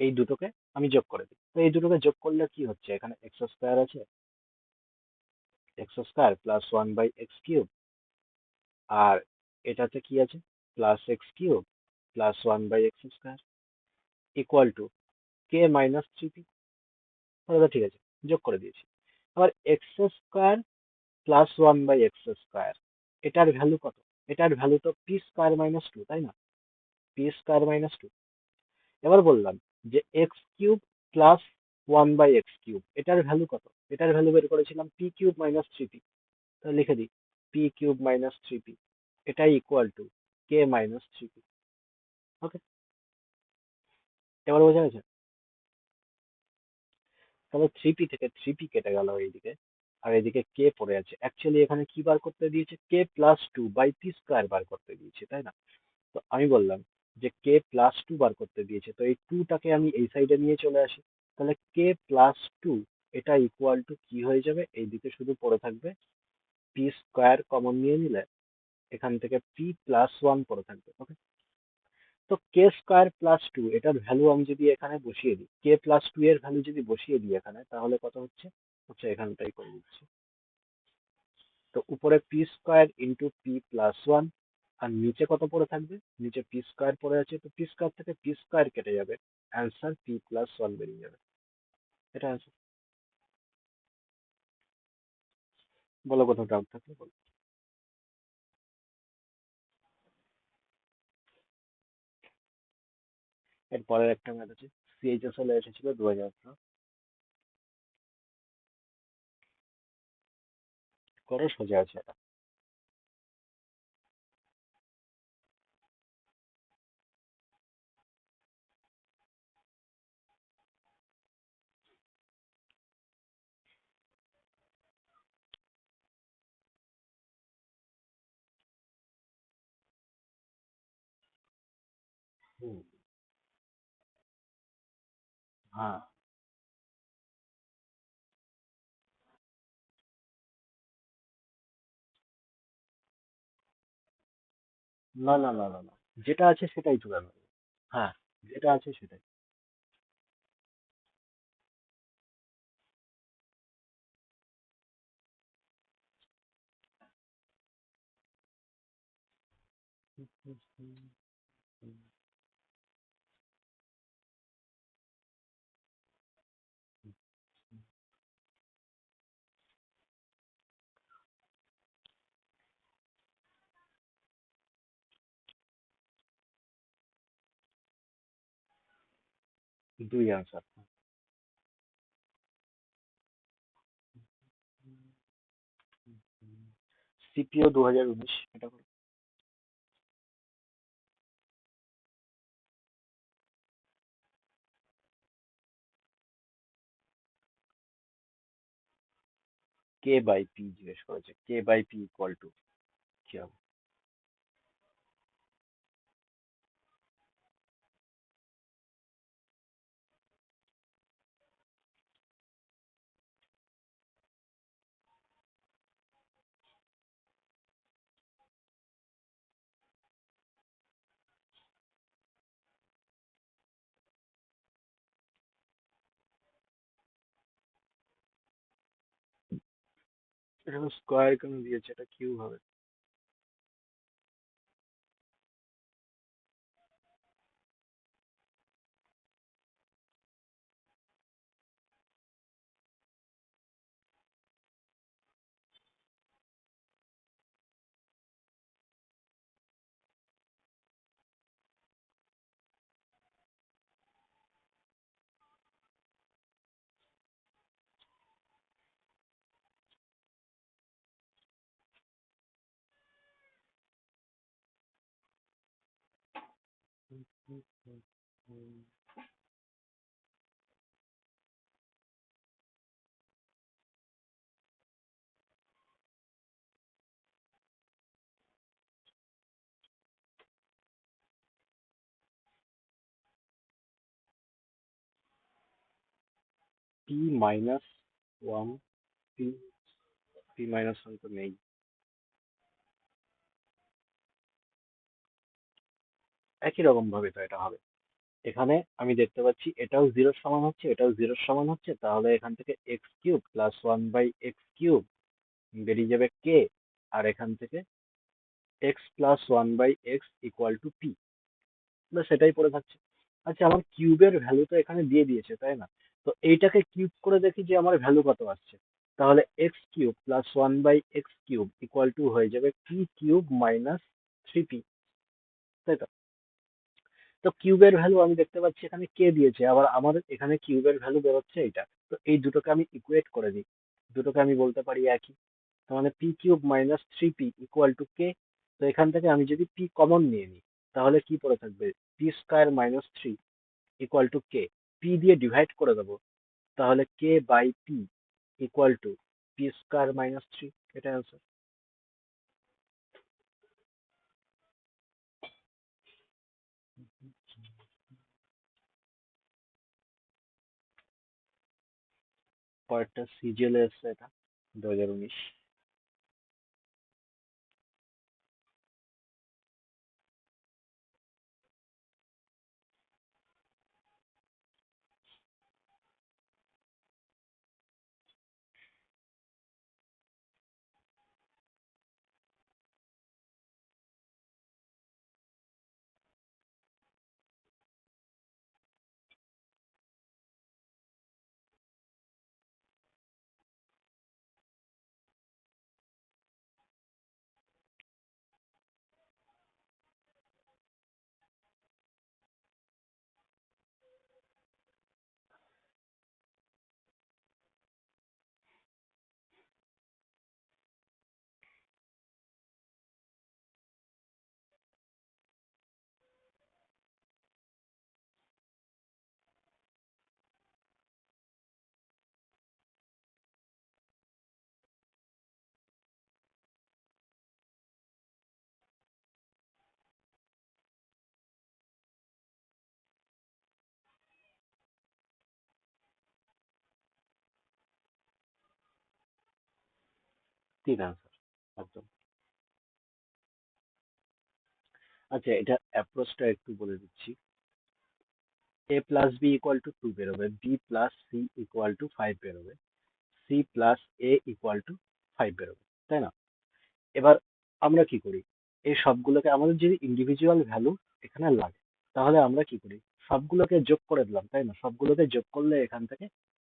এই দুটোকে আমি যোগ করে দিই, তো এই দুটোকে যোগ করলে কি হচ্ছে, এখানে x² আছে, x² + 1/x³ আর এটাতে কি আছে, +x³ + 1/x² = k - 3p। তাহলে ঠিক আছে, যোগ করে দিয়েছি। আবার x² + 1/x², এটার ভ্যালু কত? এটার ভ্যালু তো p² - 2, তাই না? p²-2। এবার বললাম যে x³ + 1/x³, এটার ভ্যালু কত? এটার ভ্যালু বের করেছিলাম p³ - 3p। তাহলে লিখে দিই, p cube minus three p, এটাই equal to k minus three p. Okay, এবার বোঝা গেছে? তাহলে থ্রি পি থেকে থ্রি পি কেটে গেল এইদিকে, আর এদিকে কে পড়ে আছে। অ্যাকচুয়ালি এখানে কি বার করতে দিয়েছে? K plus two by p square বার করতে দিয়েছে, তাই না? তো আমি বললাম যে কে প্লাস টু বার করতে দিয়েছে, তো এই টুটাকে আমি এই সাইডে নিয়ে চলে আসি। তাহলে কে প্লাস টু, এটা ইকুয়াল টু কি হয়ে যাবে? এইদিকে শুধু পড়ে থাকবে পি স্কোয়ার, কমন নিয়ে নিলে এখান থেকে পি প্লাস ওয়ান পড়ে থাকবে। ওকে, তো কে স্কোয়ার প্লাস টু এটার ভ্যালু আমি যদি এখানে বসিয়ে দিই, কে প্লাস টু এর ভ্যালু যদি বসিয়ে দিই এখানে, তাহলে কত হচ্ছে? হচ্ছে এখানটাই করে দিচ্ছি। তো উপরে p square into p plus one, আর নিচে কত পড়ে থাকবে? নিচে পি স্কোয়ার পড়ে আছে, তো পি স্কোয়ার থেকে পি স্কোয়ার কেটে যাবে, অ্যান্সার পি প্লাস ওয়ান বেরিয়ে যাবে। এটা অ্যান্সার। বলো, কোথাও ডাউট থাকলে বলো। এর পরের একটা ম্যাথ আছে, সিএইচএসএল এ এসেছিল 2018। করো, সোজা আছে এটা। হুম, হ্যাঁ। না না না না না, যেটা আছে সেটাই তুলে নেবো। হ্যাঁ, যেটা আছে সেটাই। 2 আনসার। সিপিও 2019, এটা করো। কে বাই পি জিজ্ঞেস করেছে, কে বাই পি ইকুয়াল টু কি হবে? এটা স্কোয়ার কেন দিয়েছে? এটা কিউব হবে। P minus one, P P minus one তো নেই। একই রকম ভাবে তো এটা হবে। এখানে আমি দেখতে পাচ্ছি এটাও জিরোর সমান হচ্ছে, এটাও জিরোর সমান হচ্ছে, তাহলে এখান থেকে x cube plus one by x cube বেরিয়ে যাবে কে, আর এখান থেকে x plus one by x equal to p. সেটাই পড়ে থাকছে। আচ্ছা, আমার কিউবের ভ্যালু তো এখানে দিয়ে দিয়েছে, তাই না? তো এইটাকে কিউব করে দেখি যে আমার ভ্যালু কত আসছে। তাহলে x cube plus one by x cube equal to হয়ে যাবে p cube minus three p, তাই তো? তো কিউবের ভ্যালু আমি দেখতে পাচ্ছি এখানে কে দিয়েছে, আবার আমাদের এখানে কিউবের ভ্যালু বেরোচ্ছে এইটা। তো এই দুটোকে আমি ইকুয়েট করে দিই, দুটোকে আমি বলতে পারি একই। তার মানে P cube minus three P equal to K. তো এখান থেকে আমি যদি পি কমন নিয়ে নিই তাহলে কি পড়ে থাকবে, P square minus three equal to K. P দিয়ে ডিভাইড করে দেবো, তাহলে K by P equal to P square minus three. এটা অ্যান্সার। পরেরটা সিজিএল এসছে, এটা 2019। তিন আনসার একদম। আচ্ছা, এটা অ্যাপ্রোচটা একটু বলে দিচ্ছি। A plus B equal to two বেরোবে, B plus C equal to five বেরোবে, C plus A equal to five বেরোবে, তাই না? এবার আমরা কি করি, এই সবগুলোকে আমাদের যদি ইন্ডিভিজুয়াল ভ্যালু এখানে লাগে, তাহলে আমরা কি করি, সবগুলোকে যোগ করে দিলাম, তাই না? সবগুলোকে যোগ করলে এখান থেকে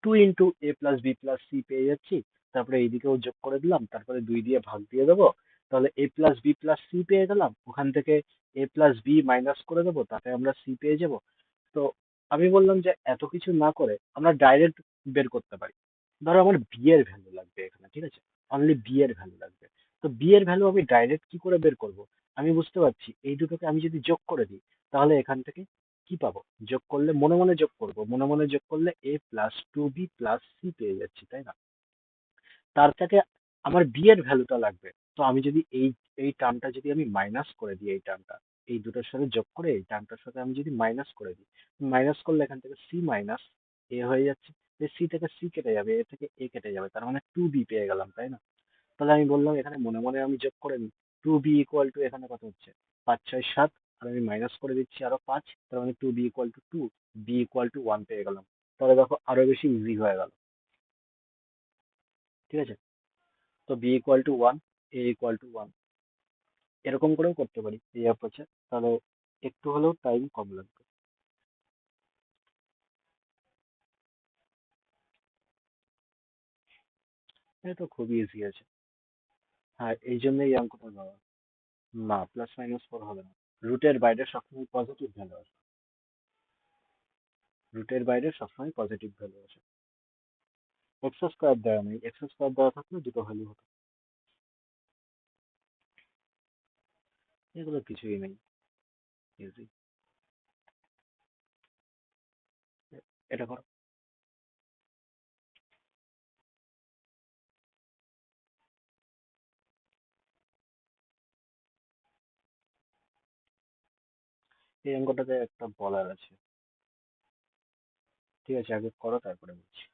টু ইন্টু এ প্লাস বি প্লাস সি পেয়ে যাচ্ছি। তারপরে এইদিকেও যোগ করে দিলাম, তারপরে দুই দিয়ে ভাগ দিয়ে দেবো। তাহলে এ প্লাস বি প্লাস সি পেয়ে গেলাম, ওখান থেকে এ প্লাস বি মাইনাস করে দেবো, তাতে আমরা সি পেয়ে যাব। তো আমি বললাম যে এত কিছু না করে আমরা ডাইরেক্ট বের করতে পারি। ধরো আমার বি এর ভ্যালু লাগবে এখানে, ঠিক আছে? অনলি বি এর ভ্যালু লাগবে। তো বি এর ভ্যালু আমি ডাইরেক্ট কি করে বের করব? আমি বুঝতে পারছি এই দুটোকে আমি যদি যোগ করে দিই, তাহলে এখান থেকে কি পাবো? যোগ করলে মনে মনে যোগ করব, মনে মনে যোগ করলে A plus two B plus C পেয়ে যাচ্ছি, তাই না? তার থেকে আমার বি এর ভ্যালুটা লাগবে। তো আমি যদি এই এই টার্মটা যদি আমি মাইনাস করে দিই, এই টার্মটা এই দুটোর সাথে যোগ করে এই টার্মটার সাথে আমি যদি মাইনাস করে দিই, মাইনাস করলে এখান থেকে সি মাইনাস এ হয়ে যাচ্ছে। সি থেকে সি কেটে যাবে, এ থেকে এ কেটে যাবে, তার মানে টু বি পেয়ে গেলাম, তাই না? তাহলে আমি বললাম এখানে মনে মনে আমি যোগ করে নিই। টু বি ইকুয়াল টু এখানে কত হচ্ছে, পাঁচ ছয় সাত, আর আমি মাইনাস করে দিচ্ছি আরো পাঁচ, তার মানে two b equal to two, b equal to one পেয়ে গেলাম। তাহলে দেখো আরো বেশি ইজি হয়ে গেল। ঠিক আছে? তো b equal to one, a equal to one, এরকম করেও করতে পারি এই অ্যাপ্রোচে। তাহলে একটু হলেও টাইম কম লাগবে। এটা তো খুবই ইজি আছে। হ্যাঁ, এই জন্যই এই অঙ্কটা দেওয়া। না, প্লাস মাইনাস ফোর হবে না। রুটের বাইরে সবসময় পজিটিভ ভ্যালু আসে। রুটের বাইরে সবসময় পজিটিভ ভ্যালু আসে। এক্স স্কোয়ার দেওয়া নেই, এক্স স্কোয়ার দেওয়া থাকলে দুটো ভ্যালু হতো। এগুলো কিছুই নেই, ইজি। এটা করো। এই অঙ্কটাতে একটা বলার আছে। ঠিক আছে, আগে করো তারপরে বলছি।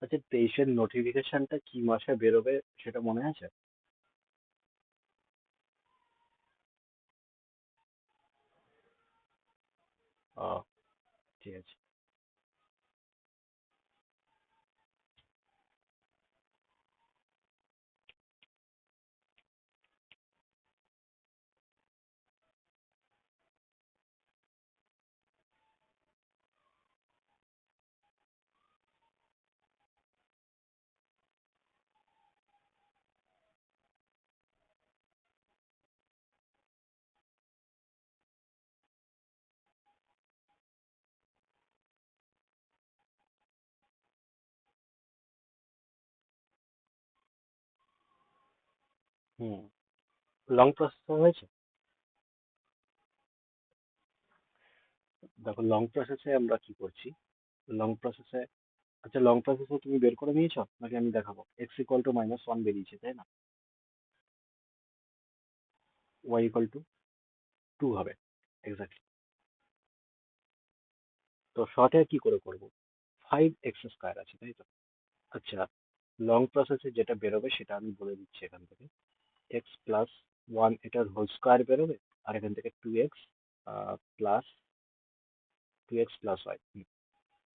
আচ্ছা, 23-এর নোটিফিকেশনটা কি মাসে বেরোবে সেটা মনে আছে? আহ ঠিক আছে। হুম। লং প্রসেস হয়েছে। দেখো, লং প্রসেসে আমরা কি করছি। লং প্রসেসে, আচ্ছা, লং প্রসেসে তুমি বের করে নিয়েছো নাকি আমি দেখাবো? এক্স ইকুয়াল টু -1 বেরিয়েছে, তাই না? ওয়াই ইকুয়াল টু 2 হবে। এক্স্যাক্টলি। তো শর্টে কি করে করব? 5x² আছে, তাই তো? আচ্ছা, লং প্রসেসে যেটা বেরোবে সেটা আমি বলে দিচ্ছি এখান থেকে। x+1 এটার হোল স্কোয়ার বেরোবে, আর এখান থেকে 2x প্লাস 2x+y,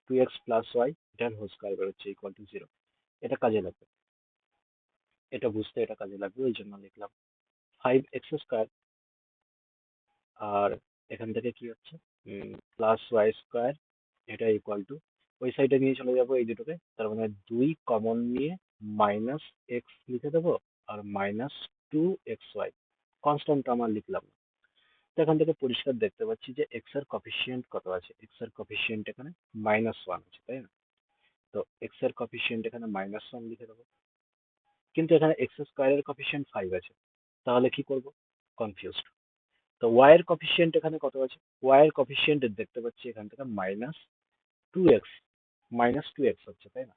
2x+y এটার হোল স্কোয়ার বেরোচ্ছে ইকুয়াল টু 0। এটা কাজে লাগবে, এটা বুঝতে এটা কাজে লাগবে, ওই জন্য লিখলাম 5x²। আর এখান থেকে কি হচ্ছে, +y², এটা ইকুয়াল টু, ওই সাইডে নিয়ে চলে যাবো এই দুটোকে, তার মানে 2 কমন নিয়ে -x লিখে দেবো, আর -2xy কনস্ট্যান্ট আমার লিখলাম না। তো এখান থেকে পরিষ্কার দেখতে পাচ্ছি যে x এর কফিসিয়েন্ট কত আছে। x এর কফিসিয়েন্ট এখানে -1 আছে, তাই না? তো x এর কফিসিয়েন্ট এখানে -1 লিখে দেবো। কিন্তু এখানে x² এর কফিসিয়েন্ট 5 আছে, তাহলে কি করব? কনফিউজড। তো y এর কফিসিয়েন্ট এখানে কত আছে? y এর কফিসিয়েন্ট দেখতে পাচ্ছি এখান থেকে -2x, -2x হচ্ছে, তাই না?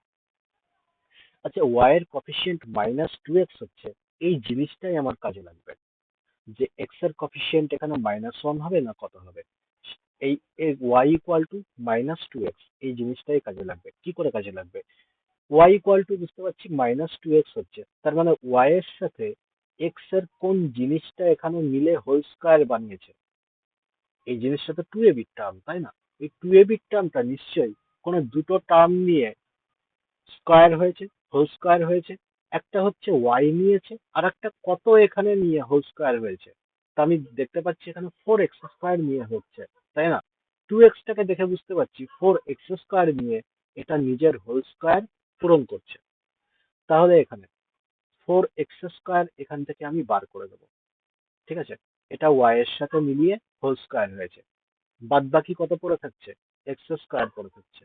আচ্ছা, y এর কফিসিয়েন্ট -2x হচ্ছে, এই জিনিসটাই আমার কাজে লাগবে, যে x এর কফিসিয়েন্ট এখানে -1 হবে না কত হবে। এই y ইকুয়াল টু -2x, এই জিনিসটাই কাজে লাগবে। কি করে কাজে লাগবে? y ইকুয়াল টু বুঝতে পারছি -2x হচ্ছে, তার মানে y এর সাথে x এর কোন জিনিসটা এখানে মিলে হোল স্কয়ার বানিয়েছে? এই জিনিসটা তো 2ab টার্ম, তাই না? এই 2ab টার্মটা নিশ্চয়ই কোনো দুটো টার্ম নিয়ে স্কয়ার হয়েছে, হোল স্কয়ার হয়েছে। একটা হচ্ছে y নিয়েছে, আর একটা কত এখানে নিয়ে হোল স্কয়ার হয়েছে। তা আমি দেখতে পাচ্ছি এখানে 4x² নিয়ে হচ্ছে, তাই না? 2x টাকে দেখে বুঝতে পারছি 4x² নিয়ে এটা নিজের হোল স্কয়ার পূরণ করছে। তাহলে এখানে 4x² এখান থেকে আমি বার করে দেবো, ঠিক আছে? এটা y এর সাথে মিলিয়ে হোল স্কয়ার হয়েছে। বাদ বাকি কত পড়ে থাকছে? x² পড়ে থাকছে।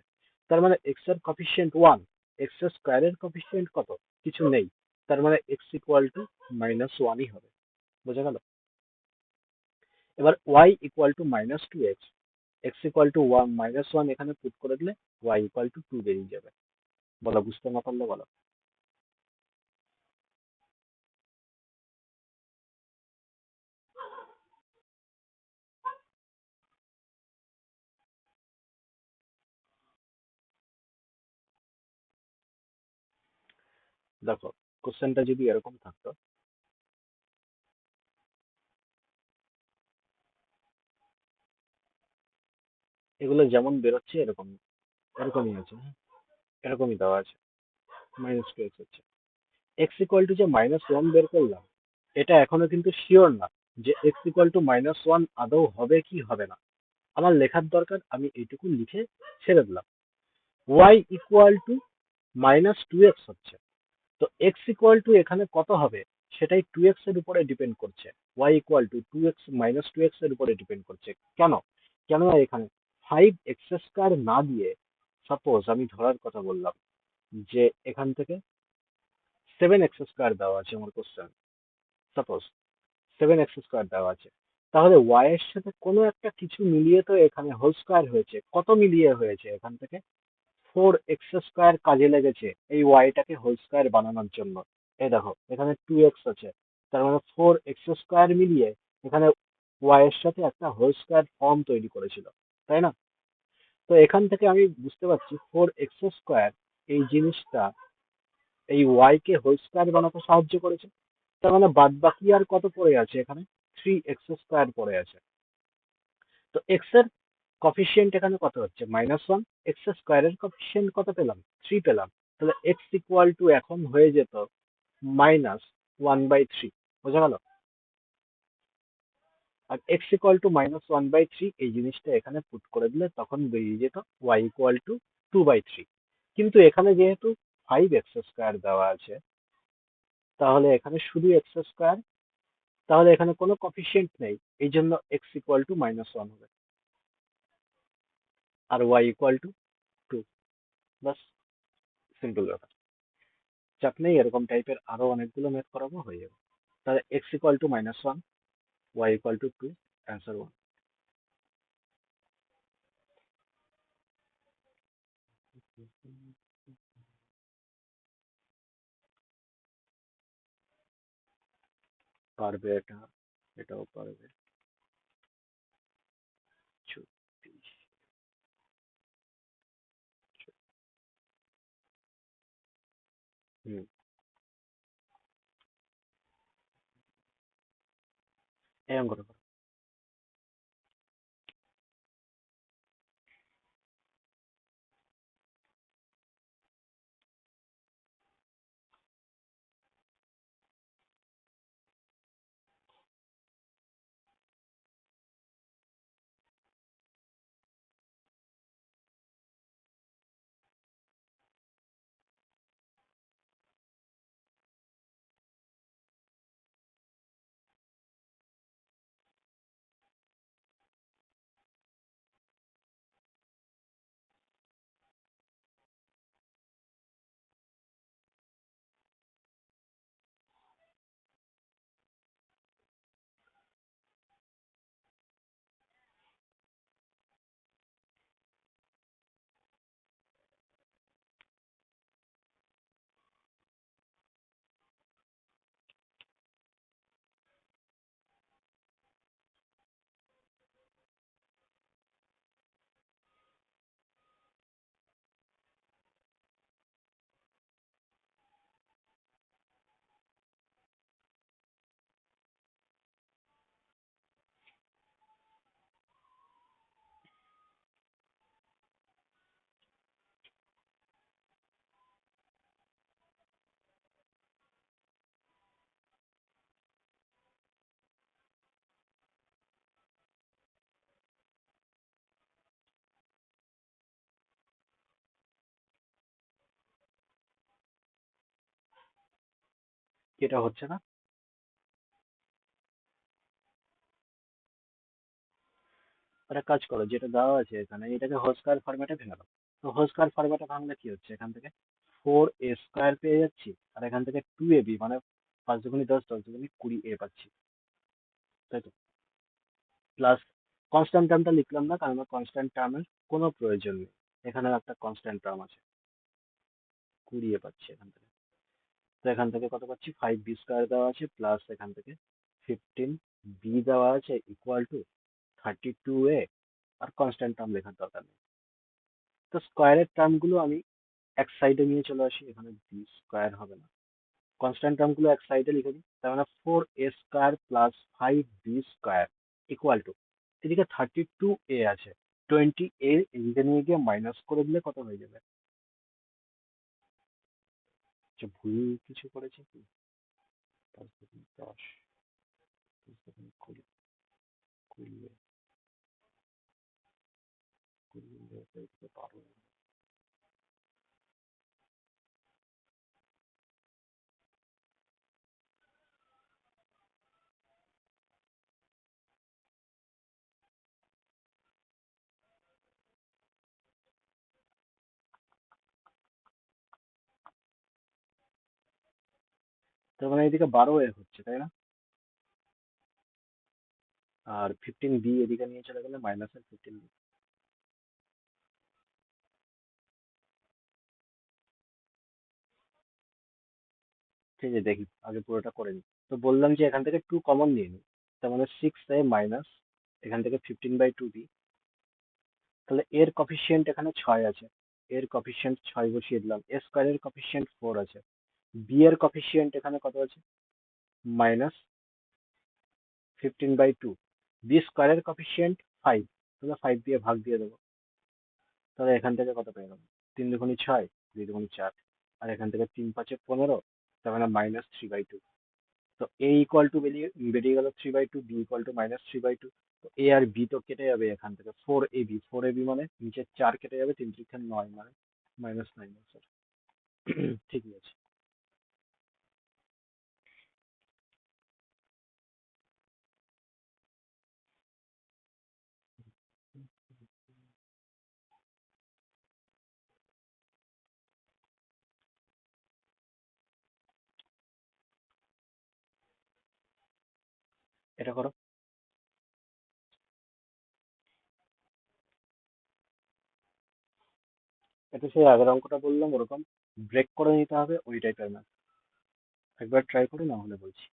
তার মানে x এর কফিসিয়েন্ট 1, x² এর কফিসিয়েন্ট কত? কিছু নেই। তার মানে x ইকুয়াল টু -1ই হবে। বোঝা গেল? এবার y equal to -2x, x equal to -1 এখানে পুট করে দিলে y ইকুয়াল টু 2 বেরিয়ে যাবে। বলো, বুঝতে না পারলে বলো। দেখো, কোশ্চেনটা যদি এরকম থাকতো, এগুলো যেমন বেরোচ্ছে এরকম, এরকমই আছে, হ্যাঁ, এরকমই দেওয়া আছে। -2x হচ্ছে, এক্স ইকুয়াল টু যে -1 বের করলাম, এটা এখনো কিন্তু শিওর না যে এক্স ইকুয়াল টু -1 আদৌ হবে কি হবে না। আমার লেখার দরকার, আমি এইটুকু লিখে ছেড়ে দিলাম। ওয়াই ইকুয়াল টু -2x হচ্ছে, তো এক্স ইকুয়াল টু এখানে কত হবে সেটাই 2x এর উপরে ডিপেন্ড করছে। Y equal two 2x, -2x এর উপরে ডিপেন্ড করছে। কেন? কেননা এখানে 5x² না দিয়ে, সাপোজ আমি ধরার কথা বললাম যে এখান থেকে 7x² দেওয়া আছে আমার কোশ্চেন, সাপোজ 7x² দেওয়া আছে, তাহলে y এর সাথে কোনো একটা কিছু মিলিয়ে তো এখানে হোল স্কয়ার হয়েছে। কত মিলিয়ে হয়েছে? এখান থেকে 4x² কাজে লেগেছে এই y টাকে হোল স্কয়ার বানানোর জন্য। এই দেখো, এখানে 2x আছে, তার মানে 4x² মিলিয়ে এখানে y এর সাথে একটা হোল স্কয়ার ফর্ম তৈরি করেছিল, তাই না? তো এখান থেকে আমি বুঝতে পারছি 4x² এই জিনিসটা এই ওয়াই কে হোল স্কোয়ার বানাতে সাহায্য করেছে। তার মানে বাদ বাকি আর কত পড়ে আছে এখানে? 3x² পড়ে আছে। তো এক্স এর কফিসিয়েন্ট এখানে কত হচ্ছে? -1। x² কফিসিয়েন্ট কত পেলাম? 3 পেলাম। তাহলে এক্স ইকুয়াল টু এখন হয়ে যেত -1/3। বোঝা গেল? আর এক্স ইকুয়াল টু -1/3 এই জিনিসটা এখানে পুট করে দিলে তখন বেরিয়ে যেত ওয়াই ইকুয়াল টু 2/3। কিন্তু এখানে যেহেতু 5x² দেওয়া আছে, তাহলে এখানে শুধু x², তাহলে এখানে কোনো কফিসিয়েন্ট নেই, এই জন্য এক্স ইকুয়াল টু -1 হবে আর ওয়াই ইকুয়াল টু 2। বাস, সিম্পল ব্যাপার। চাপ নেই, এরকম টাইপের আরো অনেকগুলো ম্যাথ করাবো, হয়ে যাবে। তাহলে x equal to -1, y equal to 2, answer 1। পারবে এটা, এটাও পারবে। 34। হুম, এই অঙ্কটা করো। এটা হচ্ছে না। একটা কাজ করো, যেটা দেওয়া আছে এখানে এটাকে হোল স্কয়ার ফরম্যাটে ভেঙে দাও। তো হোল স্কয়ার ফরম্যাটে ভাঙলে কি হচ্ছে? এখান থেকে 4a² পেয়ে যাচ্ছি, আর এখান থেকে 2ab, মানে 5 দুগুণি 10, 10 দুগুণি 20a পাচ্ছি, তাই তো? প্লাস কনস্ট্যান্ট টার্মটা লিখলাম না, কারণ কনস্ট্যান্ট টার্মের কোনো প্রয়োজন নেই। এখানে একটা কনস্ট্যান্ট টার্ম আছে, 20a পাচ্ছি এখান থেকে। তো এখান থেকে কত পাচ্ছি? 5b² দেওয়া আছে, প্লাস এখান থেকে 15b দেওয়া আছে ইকুয়াল টু 32a। আর কনস্ট্যান্ট টার্ম লেখার দরকার নেই। তো স্কোয়ারের টার্মগুলো আমি এক সাইডে নিয়ে চলে আসি, এখানে b² হবে না। কনস্ট্যান্ট টার্মগুলো এক সাইডে লিখে দিই, তার মানে 4a² plus 5b² equal to, এদিকে 32a আছে, 20a এদিকে নিয়ে গিয়ে মাইনাস করে দিলে কত হয়ে যাবে? আচ্ছা, ভুল কিছু করেছি কি? 5 দুগুণে 10, 5 দুগুণে 20, 20, 20, 12। তার মানে এদিকে 12a হচ্ছে, তাই না? আর 15b এদিকে নিয়ে চলে গেলে মাইনাসের 15b। ঠিক আছে, দেখি আগে পুরোটা করে নিই। তো বললাম যে এখান থেকে 2 কমন নিয়ে নিই, তার মানে 6a মাইনাস এখান থেকে 15/2b। তাহলে এর কফিসিয়েন্ট এখানে 6 আছে, এর কফিসিয়েন্ট 6 বসিয়ে দিলাম, এ স্কোয়ারের কফিসিয়েন্ট 4 আছে, বি এর কফিসিয়েন্ট এখানে কত আছে, -15/2, বি স্কোয়ারের কফিসিয়েন্ট 5, তাহলে 5 দিয়ে ভাগ দিয়ে দেবো, তাহলে এখান থেকে কত পেয়ে গেলাম, 3 × 6, 2 × 4, আর এখান থেকে 3×5 = 15, তার মানে -3/2। তো এ ইকুয়াল টু বেরিয়ে বেরিয়ে গেল 3/2, বি ইকুয়াল টু -3/2। তো এ আর বি তো কেটে যাবে এখান থেকে, 4ab মানে নিচে 4 কেটে যাবে, 3×3 = 9, মানে -9 স্যার। ঠিকই আছে। এটা করো। এটা সেই আগের অঙ্কটা বললাম ওরকম ব্রেক করে নিতে হবে, ওই টাইপের না। একবার ট্রাই করো, না হলে বলছি।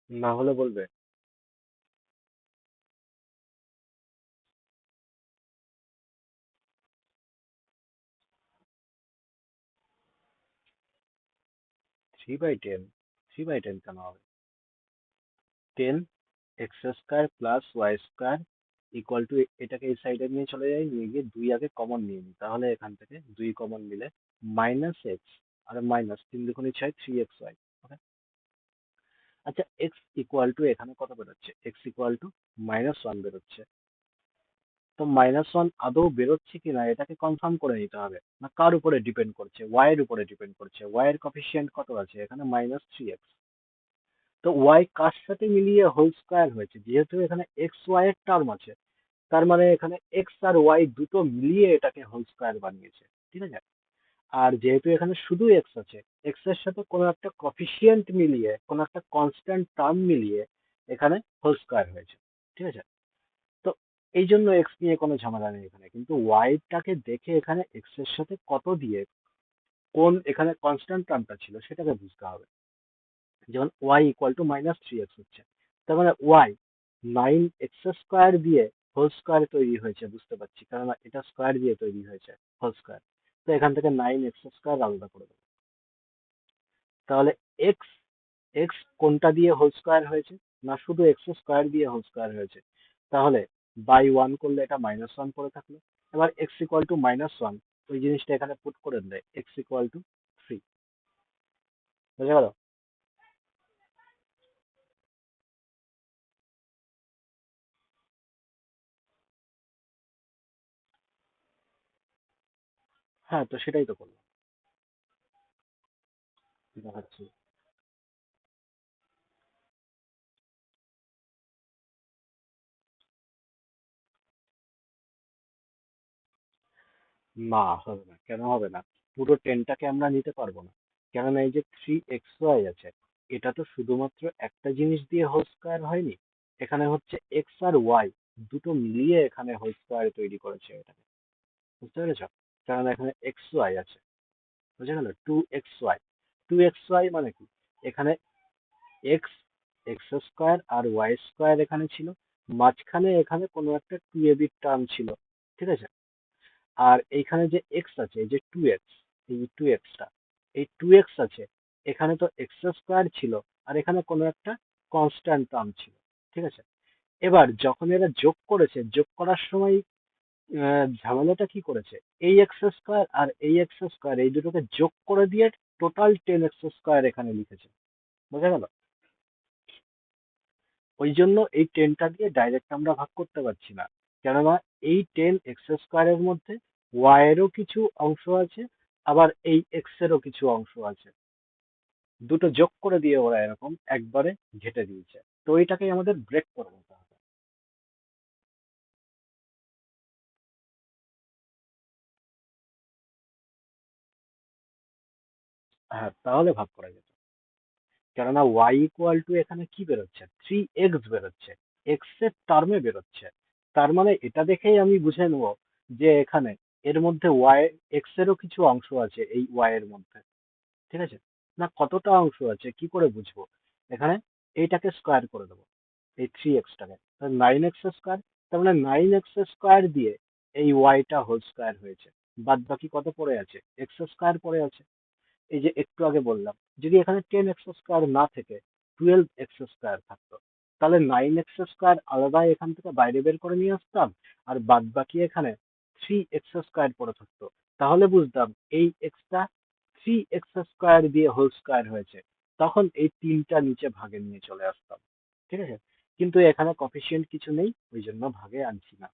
না হলে বলবে। 3/10, 3/10 কেন হবে? 10x² + y² ইকুয়াল টু, এটাকে এই সাইডে নিয়ে চলে যাই, নিয়ে গিয়ে 2 আগে কমন নিয়ে নিই, তাহলে এখান থেকে 2 কমন নিলে -x, আর -3×6 3xy। ওকে। আচ্ছা, এক্স ইকুয়াল টু এখানে কত বেরোচ্ছে, এক্স ইকুয়াল টু -1 বেরোচ্ছে। তো -1 আদৌ বেরোচ্ছে কিনা এটাকে কনফার্ম করে নিতে হবে, না কার উপরে ডিপেন্ড করছে, ওয়াই এর উপরে ডিপেন্ড করছে, ওয়াই এর কফিসিয়েন্ট কত আছে এখানে, -3x। তো ওয়াই কার সাথে মিলিয়ে হোল স্কোয়ার হয়েছে, যেহেতু এখানে এক্স ওয়াই এর টার্ম আছে, তার মানে এখানে এক্স আর ওয়াই দুটো মিলিয়ে এটাকে হোল স্কোয়ার বানিয়েছে। ঠিক আছে। আর যেহেতু এখানে শুধু এক্স আছে, এক্স এর সাথে কোনো একটা কফিসিয়েন্ট মিলিয়ে, কোনো একটা কনস্ট্যান্ট টার্ম মিলিয়ে এখানে হোল স্কোয়ার হয়েছে। ঠিক আছে। তো এই জন্য এক্স নিয়ে কোনো ঝামেলা নেই এখানে, কিন্তু ওয়াইটাকে দেখে এখানে এক্স এর সাথে কত দিয়ে কোন এখানে কনস্ট্যান্ট টার্মটা ছিল সেটাকে বুঝতে হবে। যেমন ওয়াই ইকুয়াল টু -3x হচ্ছে, তার মানে ওয়াই 9x² দিয়ে হোল স্কোয়ার তৈরি হয়েছে, বুঝতে পারছি, কারণ এটা স্কোয়ার দিয়ে তৈরি হয়েছে, হোল স্কোয়ার। তো এখান থেকে 9x² আলাদা করে দেবো। তাহলে এক্স, এক্স কোনটা দিয়ে হোল স্কোয়ার হয়েছে, না শুধু x² দিয়ে হোল স্কোয়ার হয়েছে, তাহলে বাই 1 করলে এটা -1 পড়ে থাকলো। এবার এক্স ইকুয়াল টু -1, ওই জিনিসটা এখানে পুট করে দিলে এক্স ইকুয়াল টু 3। বুঝে গেল? হ্যাঁ, তো সেটাই তো করলাম, দেখাচ্ছি। না, হবে না, কেন হবে না? পুরো টেনটাকে আমরা নিতে পারবো না, কেননা এই যে 3xy আছে, এটা তো শুধুমাত্র একটা জিনিস দিয়ে হোল স্কোয়ার হয়নি। এখানে হচ্ছে এক্স আর ওয়াই দুটো মিলিয়ে এখানে হোল স্কোয়ার তৈরি করেছে এটাকে। বুঝতে পেরেছ? কারণ এখানে এক্স ওয়াই আছে, বুঝে গেল? 2xy, 2xy মানে কি? এখানে এক্স, এক্স স্কোয়ার আর ওয়াই স্কোয়ার এখানে ছিল, মাঝখানে এখানে কোনো একটা 2ab টার্ম ছিল, ঠিক আছে? আর এইখানে যে এক্স আছে, এই যে 2x, এই যে 2xটা, এই 2x আছে, এখানে তো এক্স স্কোয়ার ছিল, আর এখানে কোনো একটা কনস্ট্যান্ট টার্ম ছিল, ঠিক আছে? এবার যখন এরা যোগ করেছে, যোগ করার সময় ঝামেলাটা কি করেছে? এই এক্স স্কোয়ার আর এই এক্স স্কোয়ার এই দুটোকে যোগ করে দিয়ে টোটাল 10x স্কোয়ার এখানে লিখেছে। বোঝা গেল? ওই জন্য এই টেনটা দিয়ে ডাইরেক্ট আমরা ভাগ করতে পারছি না, কেননা এই 10x স্কোয়ারের মধ্যে ওয়াই এরও কিছু অংশ আছে, আবার এই এক্স এরও কিছু অংশ আছে। দুটো যোগ করে দিয়ে ওরা এরকম একবারে ঘেটে দিয়েছে। তো এইটাকে আমাদের ব্রেক করে নিতে হবে। হ্যাঁ, তাহলে ভাগ করা যেত। কেননা ওয়াই ইকুয়াল টু এখানে কি বেরোচ্ছে? 3x বেরোচ্ছে, এক্স এর টার্মে বেরোচ্ছে। তার মানে এটা দেখেই আমি বুঝে নেবো যে এখানে এর মধ্যে ওয়াই, এক্স এরও কিছু অংশ আছে এই ওয়াই এর মধ্যে, ঠিক আছে? না, কতটা অংশ আছে কি করে বুঝবো? এখানে এইটাকে স্কোয়ার করে দেবো, এই 3xটাকে, 9x স্কোয়ার। তার মানে 9x স্কোয়ার দিয়ে এই ওয়াইটা হোল স্কোয়ার হয়েছে। বাদ বাকি কত পড়ে আছে? এক্স স্কোয়ার পড়ে আছে। এই যে একটু আগে বললাম, যদি এখানে 10x স্কোয়ার না থেকে 12x স্কোয়ার থাকতো, তাহলে 9x স্কোয়ার আলাদা এখান থেকে বাইরে বের করে নিয়ে আসতাম, আর বাদ বাকি এখানে 3x স্কোয়ার পড়ে থাকতো। তাহলে বুঝতাম এই এক্সটা 3x স্কোয়ার দিয়ে হোল স্কোয়ার হয়েছে। তখন এই তিনটা নিচে ভাগে নিয়ে চলে আসতাম, ঠিক আছে? কিন্তু এখানে কফিসিয়েন্ট কিছু নেই, ওই জন্য ভাগে আনছি না।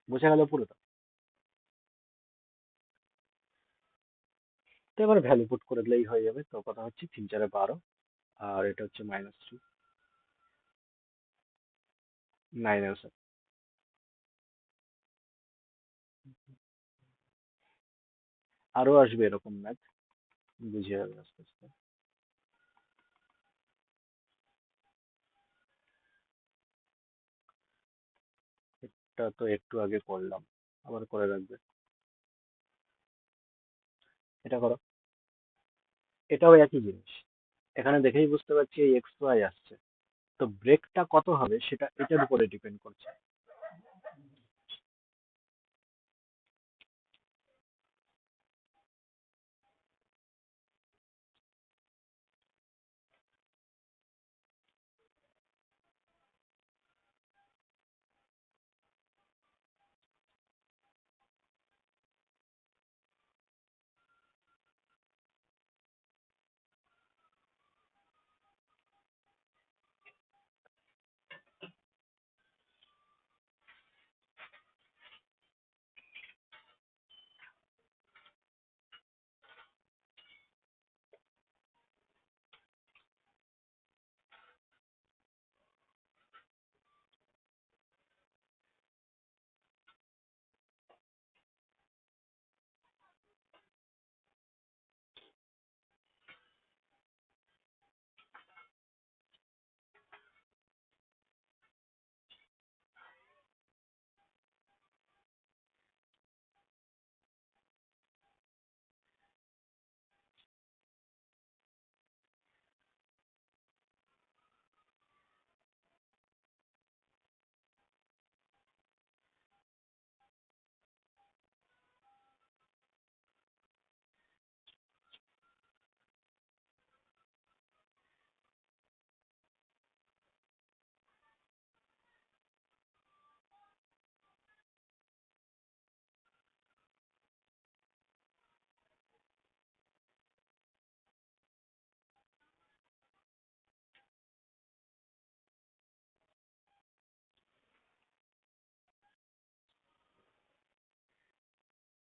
বোঝা গেল পুরোটা? তো এবার ভ্যালু পুট করে দিলেই হয়ে যাবে। তো কথা হচ্ছে 3 4 12, আর এটা হচ্ছে -3, 9 আনসার। আরো আসবে এরকম ম্যাথ, বুঝে যাবে আস্তে আস্তে। এটা তো একটু আগে করলাম, আবার করে রাখবে। এটা করো, এটাও একই জিনিস। এখানে দেখেই বুঝতে পারছি এই এক্স ওয়াই আসছে। তো ব্রেকটা কত হবে সেটা এটার উপরে ডিপেন্ড করছে।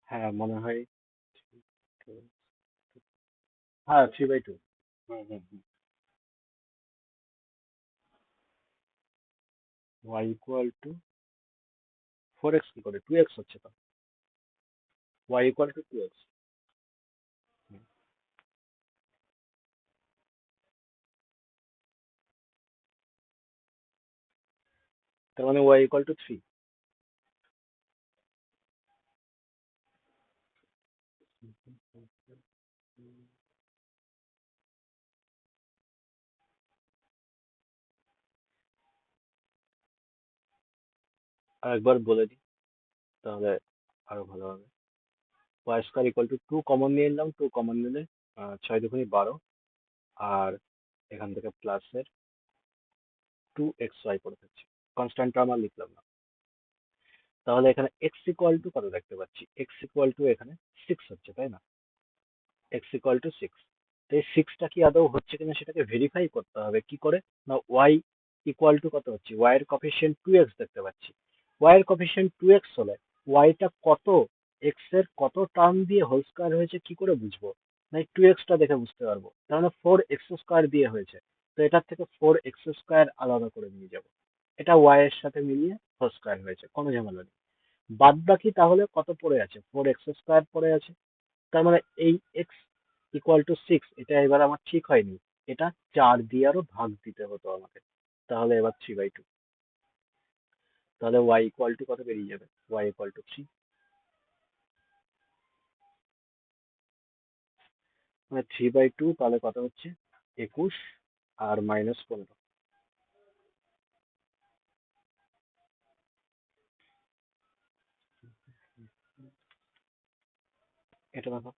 হ্যাঁ, মনে হয়। হ্যাঁ, 3/2। হুম হুম হুম। ওয়াই ইকুয়াল টু 4x কি করে, 2x হচ্ছে তো, y ইকুয়াল টু 2x। তার মানে y ইকুয়াল টু 3। আর একবার বলে দিই তাহলে আরো ভালো হবে। y square equal to 2 common নিয়ে নিলাম, 2 কমন নিলে 6 2 12, আর এখান থেকে প্লাসের 2xy পড়ে থাকছে, কনস্ট্যান্ট টার্ম আর লিখলাম না। তাহলে এখানে x ইকুয়াল টু কত দেখতে পাচ্ছি, x ইকুয়াল টু এখানে 6 হচ্ছে, তাই না? x equal to 6। তো এই 6টা কি আদৌ হচ্ছে কিনা সেটাকে ভেরিফাই করতে হবে কি করে, না y ইকুয়াল টু কত হচ্ছে, y এর কোএফিসিয়েন্ট 2x দেখতে পাচ্ছি। y এর কোএফিসিয়েন্ট 2x হলে y টা কত, x এর কত টার্ম দিয়ে হোল স্কয়ার হয়েছে কি করে বুঝবো, না এই 2x টা দেখে বুঝতে পারবো। তার মানে 4x স্কয়ার দিয়ে হয়েছে, তো এটার থেকে 4x স্কয়ার আলাদা করে নিয়ে যাব, এটা y এর সাথে মিলিয়ে হোল স্কয়ার হয়েছে, কোনো ঝামেলা নেই। বাদ বাকি তাহলে কত পড়ে আছে, 4x স্কয়ার পড়ে আছে। তার মানে এই x ইকুয়াল টু 6, এটা এবার আমার ঠিক হয়নি, এটা 4 দিয়ে আরো ভাগ দিতে হতো আমাকে, তাহলে এবার 3/2। তাহলে y ইকুয়াল টু কত বেরিয়ে যাবে, y ইকুয়াল টু 3। মানে 3/2 তাহলে কত হচ্ছে, 21 আর -15। এটা দেখো।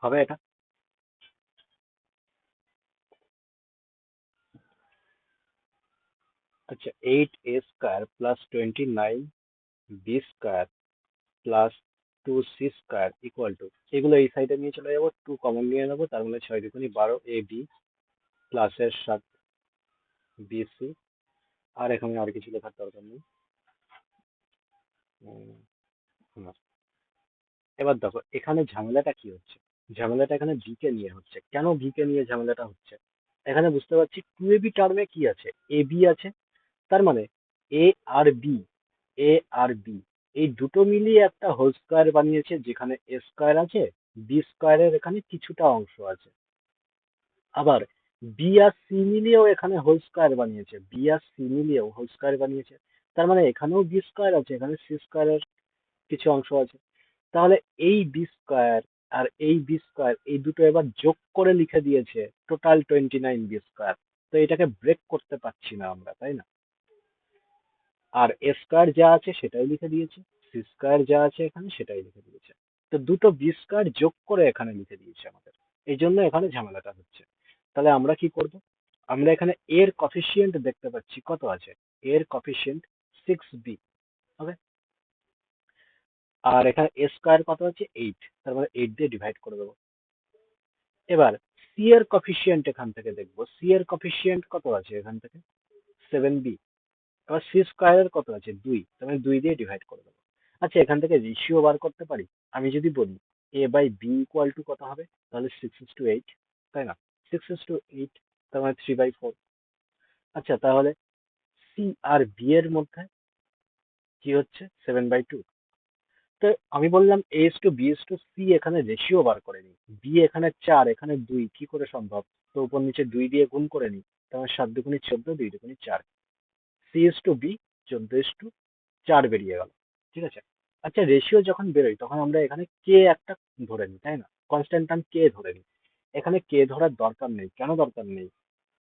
হবে এটা। আচ্ছা, 8a square plus 29b square plus 2c square equal to, এগুলো এই সাইডে নিয়ে চলে যাবো, 2 কমন নিয়ে নেবো, তার মানে 6 2 12 ab প্লাসের সাথে bc, আর এখানে আর কিছু লেখার দরকার নেই। উম, না। এবার দেখো এখানে ঝামেলাটা কি হচ্ছে, ঝামেলাটা এখানে বি কে নিয়ে হচ্ছে। কেন বি কে নিয়ে ঝামেলাটা হচ্ছে, এখানে বুঝতে পারছি 2ab টার্মে কি আছে, এ বি আছে। তার মানে এ আর বি, এ আর বি এই দুটো মিলিয়ে একটা হোল স্কয়ার বানিয়েছে, যেখানে এ স্কয়ার আছে, বি স্কয়ারের এখানে কিছুটা অংশ আছে। আবার বি আর সি মিলিয়েও এখানে হোল স্কয়ার বানিয়েছে, বি আর সি মিলিয়েও হোল স্কয়ার বানিয়েছে। তার মানে এখানেও বি স্কয়ার আছে, এখানে সি স্কয়ারের কিছু অংশ আছে। তাহলে এই বি স্কয়ার আর এই বি স্কয়ার এই দুটো এবার যোগ করে লিখে দিয়েছে টোটাল 29b স্কয়ার। তো এটাকে ব্রেক করতে পারছি না আমরা, তাই না? আর এ স্কয়ার যা আছে সেটাই লিখে দিয়েছে, সি স্কয়ার যা আছে এখানে সেটাই লিখে দিয়েছে। তো দুটো বি স্কয়ার যোগ করে এখানে লিখে দিয়েছে আমাদের, এই জন্য এখানে ঝামেলাটা হচ্ছে। তাহলে আমরা কি করব, আমরা এখানে এর কফিসিয়েন্ট দেখতে পাচ্ছি কত আছে, এর কফিসিয়েন্ট 6b হবে। আর এখানে এ স্কোয়ার কত হচ্ছে 8, তার মানে 8 দিয়ে ডিভাইড করে দেবো। এবার সি এর কফিসিয়েন্ট এখান থেকে দেখবো, সি এর কফিসিয়েন্ট কত আছে এখান থেকে 7b। এবার সি স্কোয়ারের কত আছে 2, তার মানে 2 দিয়ে ডিভাইড করে দেবো। আচ্ছা, এখান থেকে রেশিও বার করতে পারি। আমি যদি বলি এ বাই বি ইকুয়াল টু কত হবে, তাহলে 6:8, তাই না? 6:8, তার মানে 3/4। আচ্ছা, তাহলে সি আর বি এর মধ্যে কি হচ্ছে 7/2। তো আমি বললাম A is to B is to C, এখানে রেশিও বার করে নিই। বি এখানে 4, এখানে 2, কি করে সম্ভব? তো উপর নিচে 2 দিয়ে গুণ করে নিই, তাহলে 7 দুগুণে 14, 2 দুগুণে 4। সি ইস টু বি 14:4 বেরিয়ে গেল। ঠিক আছে। আচ্ছা, রেশিও যখন বেরোয় তখন আমরা এখানে কে একটা ধরে নিই, তাই না? কনস্ট্যান্ট টার্ম কে ধরে নিই। এখানে কে ধরার দরকার নেই। কেন দরকার নেই?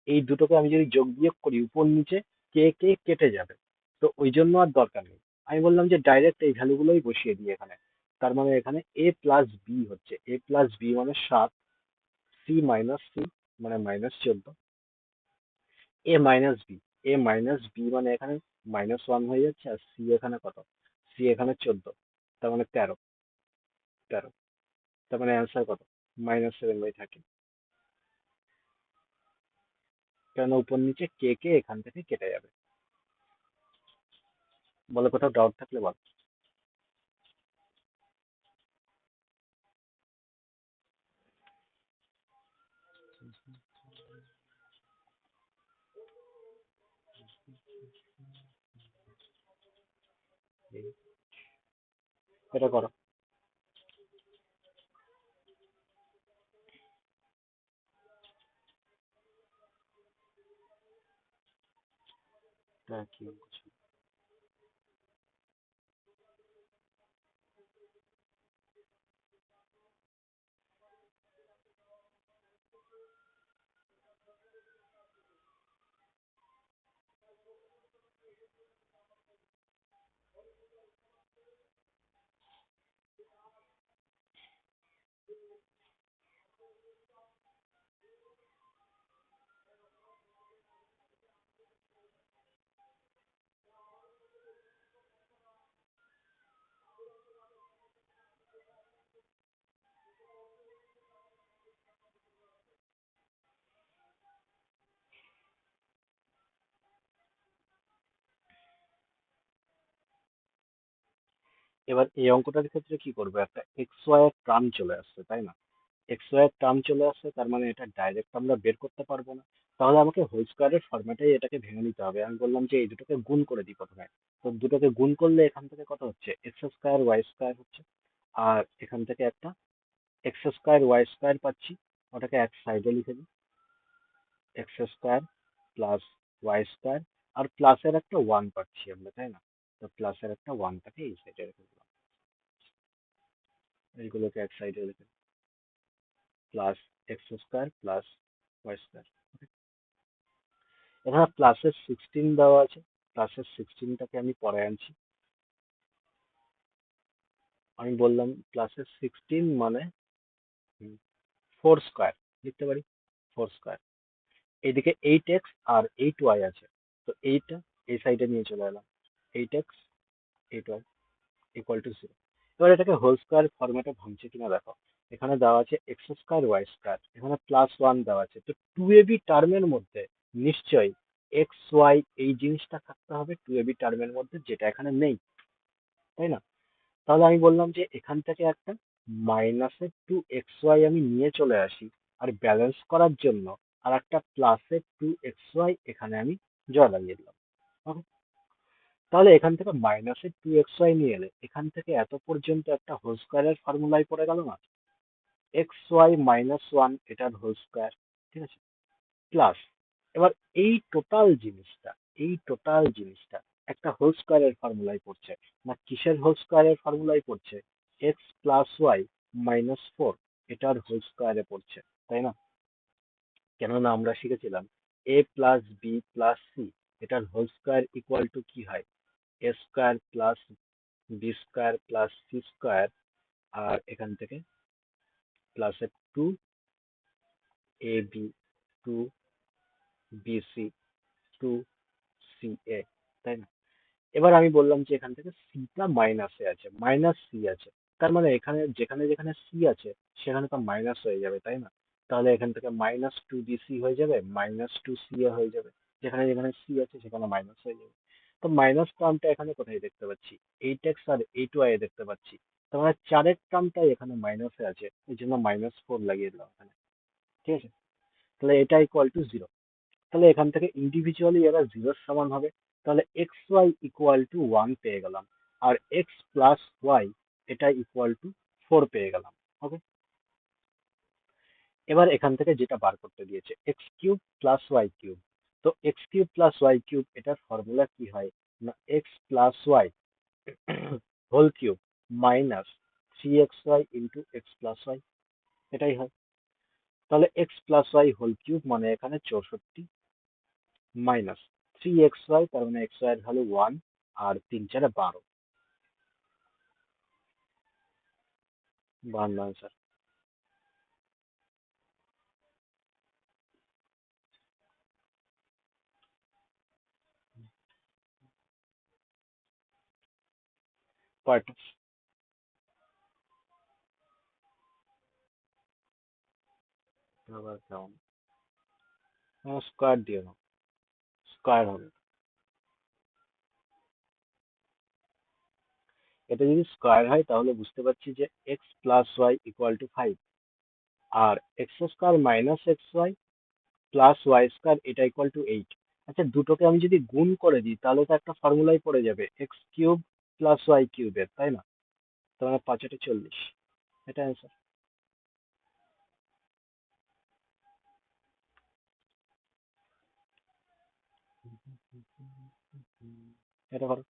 এই দুটোকে আমি যদি যোগ বিয়োগ করি উপর নিচে কে কে কেটে যাবে, তো ওই জন্য আর দরকার নেই। আমি বললাম যে ডাইরেক্ট এই ভ্যালুগুলোই বসিয়ে দিই এখানে। তার মানে এখানে এ প্লাস বি হচ্ছে, এ প্লাস বি মানে 7, সি মাইনাস সি মানে -14, এ মাইনাস বি, এ মাইনাস বি মানে এখানে -1 হয়ে যাচ্ছে, আর সি এখানে কত, সি এখানে 14, তার মানে 13, 13, তার মানে অ্যান্সার কত, -7/13। কেন উপর নিচে কে কে এখান থেকে কেটে যাবে। বলে কোথাও ডাউট থাকলে বল। এটা করো। এটা কি অঙ্ক ছিল? এবার এই অঙ্কটার ক্ষেত্রে কি করবো, একটা এক্স ওয়াই এর টার্ম চলে আসছে, তাই না? এক্স ওয়াই এর টার্ম চলে আসছে, তার মানে এটা ডাইরেক্ট আমরা বের করতে পারবো না। তাহলে আমাকে হোল স্কোয়ারের ফরম্যাটেই এটাকে ভেঙে নিতে হবে। আমি বললাম যে এই দুটোকে গুণ করে দিই প্রথমে। তো দুটোকে গুণ করলে এখান থেকে কত হচ্ছে, এক্স স্কোয়ার ওয়াই স্কোয়ার হচ্ছে। আর এখান থেকে একটা এক্স স্কোয়ার ওয়াই স্কোয়ার পাচ্ছি, ওটাকে এক সাইডে লিখে দিই, X square plus Y square. আর প্লাসের একটা ওয়ান পাচ্ছি আমরা, তাই না? তো প্লাসের একটা ওয়ানটাকে এই সাইডে রেখে দিলাম, এইগুলোকে এক সাইডে রেখে plus x square plus Y square. এখানে প্লাসের 16 দেওয়া আছে, প্লাসের 16টাকে আমি পরে আনছি। আমি বললাম প্লাসের 16 মানে 4 স্কোয়ার লিখতে পারি, 4 স্কোয়ার। এইদিকে 8x আর 8y আছে, তো এইটা এই সাইডে নিয়ে চলে এলাম, 8x 8y ইকুয়াল টু 0। এবার এটাকে হোল স্কোয়ার ফরম্যাটে ভাঙছে কিনা দেখো। এখানে দেওয়া আছে এক্স স্কোয়ার ওয়াই স্কোয়ার, এখানে +1 দেওয়া আছে, তো 2ab টার্মের মধ্যে নিশ্চয়ই এক্স ওয়াই এই জিনিসটা থাকতে হবে 2ab টার্মের মধ্যে, যেটা এখানে নেই, তাই না? তাহলে আমি বললাম যে এখান থেকে একটা -2xy আমি নিয়ে চলে আসি, আর ব্যালেন্স করার জন্য আর একটা +2xy এখানে আমি জড় লাগিয়ে দিলাম। Okay? তাহলে এখান থেকে -2xy নিয়ে এলে এখান থেকে এত পর্যন্ত একটা হোল স্কোয়ারের ফর্মুলাই পড়ে গেল না, xy-1 এটার হোল স্কোয়ার। ঠিক আছে, প্লাস এবার এই টোটাল জিনিসটা একটা হোল স্কোয়ারের ফর্মুলায় পড়ছে, না কিসের হোল স্কোয়ারের ফর্মুলায় পড়ছে, x+y-4 এটার হোল স্কোয়ারে পড়ছে, তাই না? কেননা আমরা শিখেছিলাম a plus B plus C এটার হোল স্কোয়ার ইকুয়াল টু কি হয়, A square plus B square plus C square, আর এখান থেকে প্লাসের 2ab, 2bc, 2ca, তাই না? এবার আমি বললাম যে এখান থেকে সিটা মাইনাসে আছে, মাইনাস সি আছে, তার মানে এখানে যেখানে যেখানে সি আছে সেখানে তো মাইনাস হয়ে যাবে, তাই না? তাহলে এখান থেকে -2 bc হয়ে যাবে, -2 ca হয়ে যাবে, যেখানে যেখানে সি আছে সেখানে মাইনাস হয়ে যাবে। তো মাইনাস টার্মটা এখানে কোথায় দেখতে পাচ্ছি? 8x আর 8y এ দেখতে পাচ্ছি। তার মানে চারের টার্মটাই এখানে মাইনাসে আছে, এই জন্য -4 লাগিয়ে দিলাম এখানে। ঠিক আছে, তাহলে এটা ইকুয়াল টু 0। তাহলে এখান থেকে ইন্ডিভিজুয়ালি এরা জিরোর সমান হবে। তাহলে এক্স ওয়াই ইকুয়াল টু 1 পেয়ে গেলাম, আর এক্স প্লাস ওয়াই এটা ইকুয়াল টু 4 পেয়ে গেলাম। ওকে, এবার এখান থেকে যেটা বার করতে দিয়েছে X cube plus Y cube. তো X cube plus Y cube এটার ফর্মুলা কি হয় না, X plus Y whole cube minus 3xy into X plus Y, এটাই হয়। তাহলে x plus Y whole cube মানে এখানে 64 মাইনাস 3xy, তার মানে এক্স ওয়াই এর ভ্যালু 1, আর 3 4 12, 52 आंसर। পার্ট আবার কেমন স্কোয়ার দিয়ে নাও, স্কোয়ার হবে। এটা যদি স্কোয়ার হয় তাহলে বুঝতে পারছি যে x plus y equal to 5, আর x square minus x y plus Y square এটা ইকুয়াল টু 8। আচ্ছা, দুটোকে আমি যদি গুণ করে দিই তাহলে তো একটা ফর্মুলাই পড়ে যাবে এক্স কিউব প্লাস ওয়াই কিউবের, তাই না? তার মানে 5 8 40, এটা অ্যান্সার। এটা করো।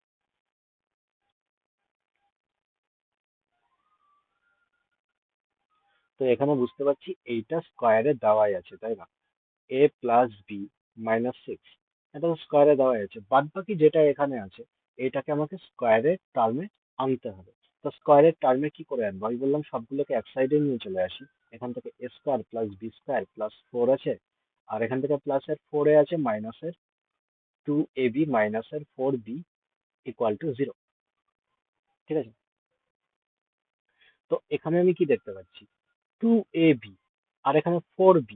তো এখানে বুঝতে পারছি এইটা স্কোয়ারে দেওয়াই আছে, তাই না? এ প্লাস বি মাইনাস 6, এটা তো স্কোয়ারে দেওয়া আছে। বাদ বাকি যেটা এখানে আছে এটাকে আমাকে স্কোয়ারের টার্মে আনতে হবে। তো স্কোয়ারের টার্মে কি করে আনবো? আমি বললাম সবগুলোকে এক সাইডে নিয়ে চলে আসি। এখান থেকে এ square plus B square plus 4 আছে, আর এখান থেকে প্লাসের 4 এ আছে মাইনাসের 2ab মাইনাসের 4b ইকুয়াল টু 0। ঠিক আছে, তো এখানে আমি কি দেখতে পাচ্ছি? 2ab আর এখানে 4b,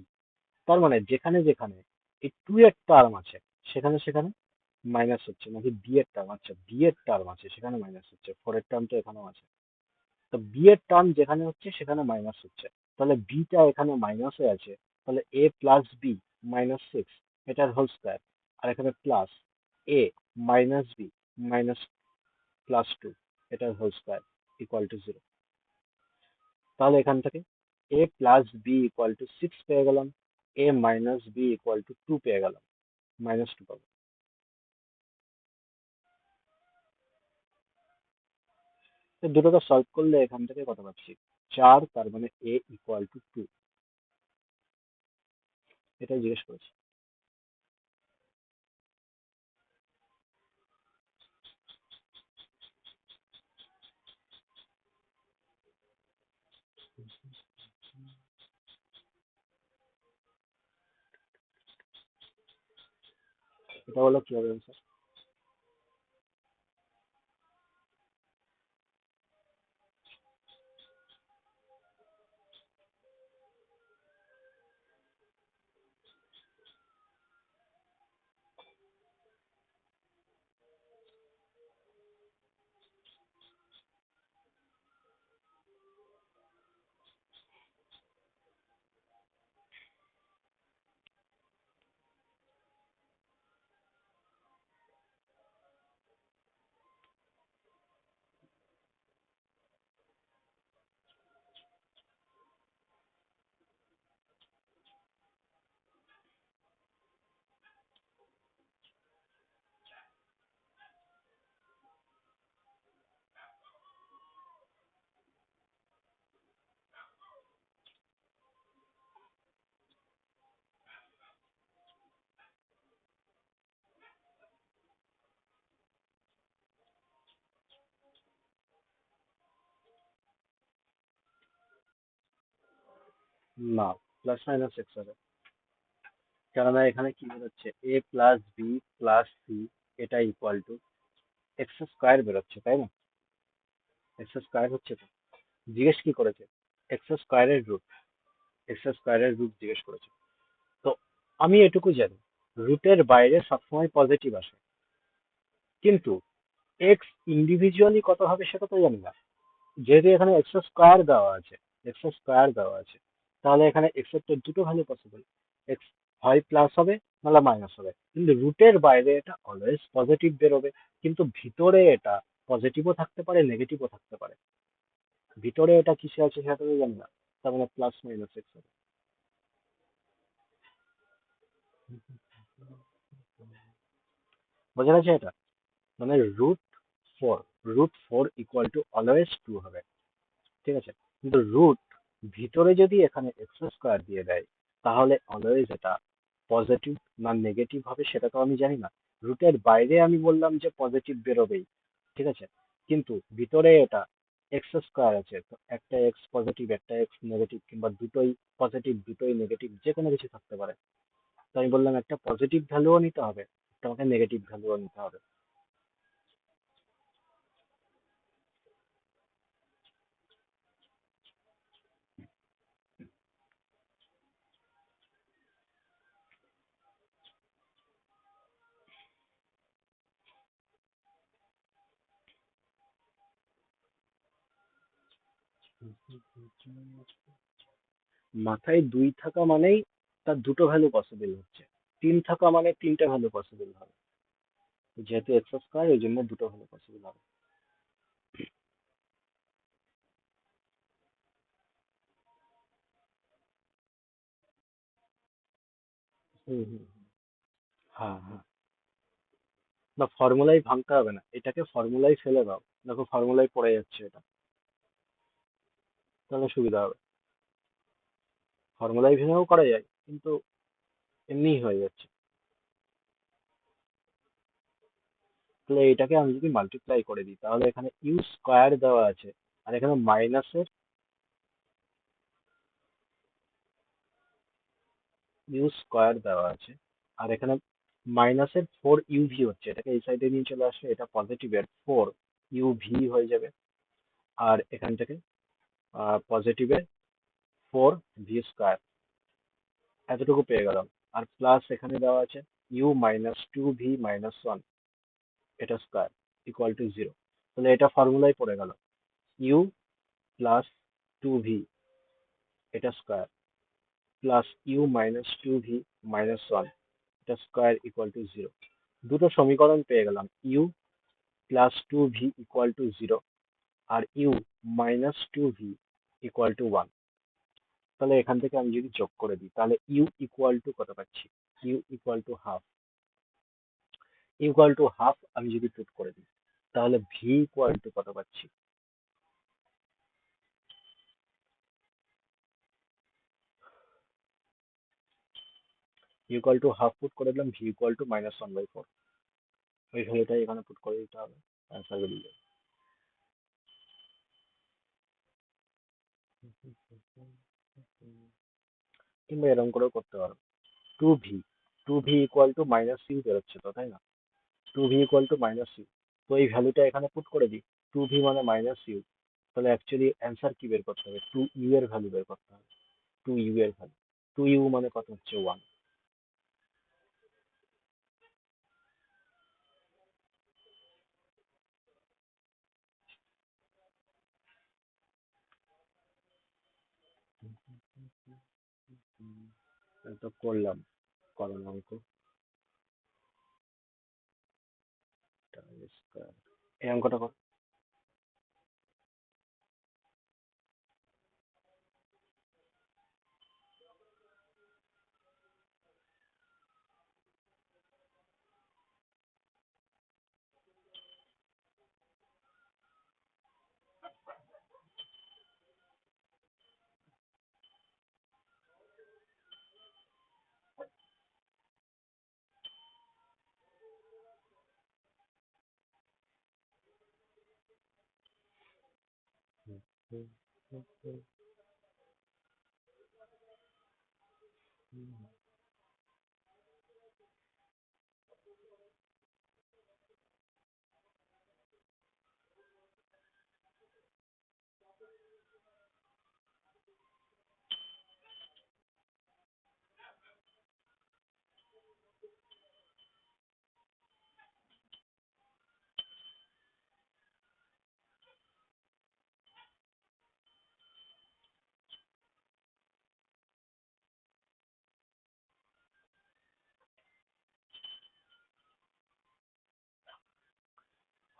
তার মানে যেখানে যেখানে এই 2 এর টার্ম আছে সেখানে সেখানে মাইনাস হচ্ছে, নাকি বি এর টার্ম, আচ্ছা বি এর টার্ম আছে সেখানে মাইনাস হচ্ছে, 4 এর টার্ম তো এখানেও আছে। তো বি এর টার্ম যেখানে হচ্ছে সেখানে মাইনাস হচ্ছে, তাহলে বিটা এখানে মাইনাসে আছে। তাহলে এ প্লাস বি -6 এটার হোল স্কোয়ার, আর এখানে প্লাস এ মাইনাস বি মাইনাস +2 এটার হোল স্কোয়ার ইকুয়াল টু 0। তাহলে এখান থেকে এ প্লাস বি ইকুয়াল টু 6 পেয়ে গেলাম, এ মাইনাস বি ইকুয়াল টু 2 পেয়ে গেলাম, -2 পাবো। তো দুটোকে সলভ করলে এখান থেকে কত পাচ্ছি? 4, তার মানে এ ইকুয়াল টু 2, এটাই জিজ্ঞেস করেছি। এটা হলো কি হবে answer? না, প্লাস মাইনাস এক্স হবে, কেননা এখানে কি বেরোচ্ছে এ প্লাস বি প্লাস সি এটা ইকুয়াল টু এক্স স্কোয়ার বেরোচ্ছে, তাই না? এক্স স্কোয়ার হচ্ছে তো। জিজ্ঞেস কি করেছে? এক্স স্কোয়ারের রুট। এক্স স্কোয়ারের রুট জিজ্ঞেস করেছে। তো আমি এটুকু জানি, রুটের বাইরে সবসময় পজিটিভ আসে, কিন্তু এক্স ইন্ডিভিজুয়ালি কত হবে সেটা তো জানি না। যেহেতু এখানে এক্স স্কোয়ার দেওয়া আছে, এক্স স্কোয়ার দেওয়া আছে, তাহলে এখানে এক্স এর তো দুটো ভ্যালু পসিবল। এক্স হয় প্লাস হবে, নাহলে মাইনাস হবে, কিন্তু রুটের বাইরে এটা অলওয়েজ পজিটিভ বেরোবে। কিন্তু ভিতরে এটা পজিটিভও থাকতে পারে, নেগেটিভও থাকতে পারে। ভিতরে এটা কিসে আছে সেটা তো জানি না, তার মানে প্লাস মাইনাস এক্স হবে। বোঝা গেছে এটা? মানে four root 4 equal to always 2 হবে, ঠিক আছে? কিন্তু রুট ভিতরে যদি এখানে এক্স স্কোয়ার দিয়ে দেয়, তাহলে অলওয়েজ এটা পজিটিভ না নেগেটিভ হবে সেটা তো আমি জানি না। রুটের বাইরে আমি বললাম যে পজিটিভ বেরোবেই, ঠিক আছে? কিন্তু ভিতরে এটা এক্স স্কোয়ার আছে, তো একটা এক্স পজিটিভ একটা এক্স নেগেটিভ, কিংবা দুটোই পজিটিভ দুটোই নেগেটিভ, যে কোনো কিছু থাকতে পারে। তো আমি বললাম একটা পজিটিভ ভ্যালুও নিতে হবে, একটা আমাকে নেগেটিভ ভ্যালুও নিতে হবে। মাথায় দুই থাকা মানেই তার দুটো ভ্যালু পসিবল হচ্ছে, তিন থাকা মানে তিনটা ভ্যালু পসিবল হবে। যেহেতু এক্স স্কোয়ার, এই জন্য দুটো ভ্যালু পসিবল হবে। হুম হুম হুম। হ্যাঁ হ্যাঁ। না, ফর্মুলাই ভাঙতে হবে না, এটাকে ফর্মুলাই ফেলে দাও। দেখো ফর্মুলাই পড়ে যাচ্ছে এটা, তাহলে সুবিধা হবে। ফর্মুলাই ভেঙেও করা যায়, কিন্তু এমনিই হয়ে যাচ্ছে। তাহলে এটাকে আমি যদি মাল্টিপ্লাই করে দিই, তাহলে এখানে ইউ স্কোয়ার দেওয়া আছে, আর এখানে মাইনাসের ইউ স্কোয়ার দেওয়া আছে, আর এখানে মাইনাসের 4 ইউভি হচ্ছে, এটাকে এই সাইডে নিয়ে চলে আসলে এটা পজিটিভের 4 ইউভি হয়ে যাবে। আর এখান থেকে পজিটিভের 4 ভি স্কোয়ার, এতটুকু পেয়ে গেলাম। আর প্লাস এখানে দেওয়া আছে U-2V-1 এটা স্কোয়ার ইকুয়াল টু 0। তাহলে এটা ফর্মুলায় পড়ে গেল, U+2V এটা স্কোয়ার প্লাস U-2V-1 এটা স্কোয়ার ইকুয়াল টু 0। দুটো সমীকরণ পেয়ে গেলাম, U+2V ইকুয়াল টু 0 আর U-2V ইকুয়াল টু 1। তাহলে এখান থেকে আমি যদি যোগ করে দিই, তাহলে ইউ ইকুয়াল টু কত পাচ্ছি? U equal to half. Equal to half আমি যদি পুট করে দিই, তাহলে ভি ইকুয়াল টু কত পাচ্ছি? ইকুয়াল টু হাফ পুট করে দিলাম, ভি ইকুয়াল টু -1/4। ওই ভ্যালুটাই এখানে পুট করে দিতে হবে, অ্যান্সার বেরিয়ে যাবে। কিংবা এরকম করেও করতে পারো, 2v, 2v equal to -u বেরোচ্ছে তো, তাই না? 2v ইকুয়াল টু -u, তো এই ভ্যালুটা এখানে পুট করে দিই, 2v মানে -u। তাহলে অ্যাকচুয়ালি অ্যান্সার কি বের করতে হবে? 2u এর ভ্যালু বের করতে হবে। 2u এর ভ্যালু, 2u মানে কত হচ্ছে? 1। তো করলাম, করলাম অঙ্ক। এই অঙ্কটা কর।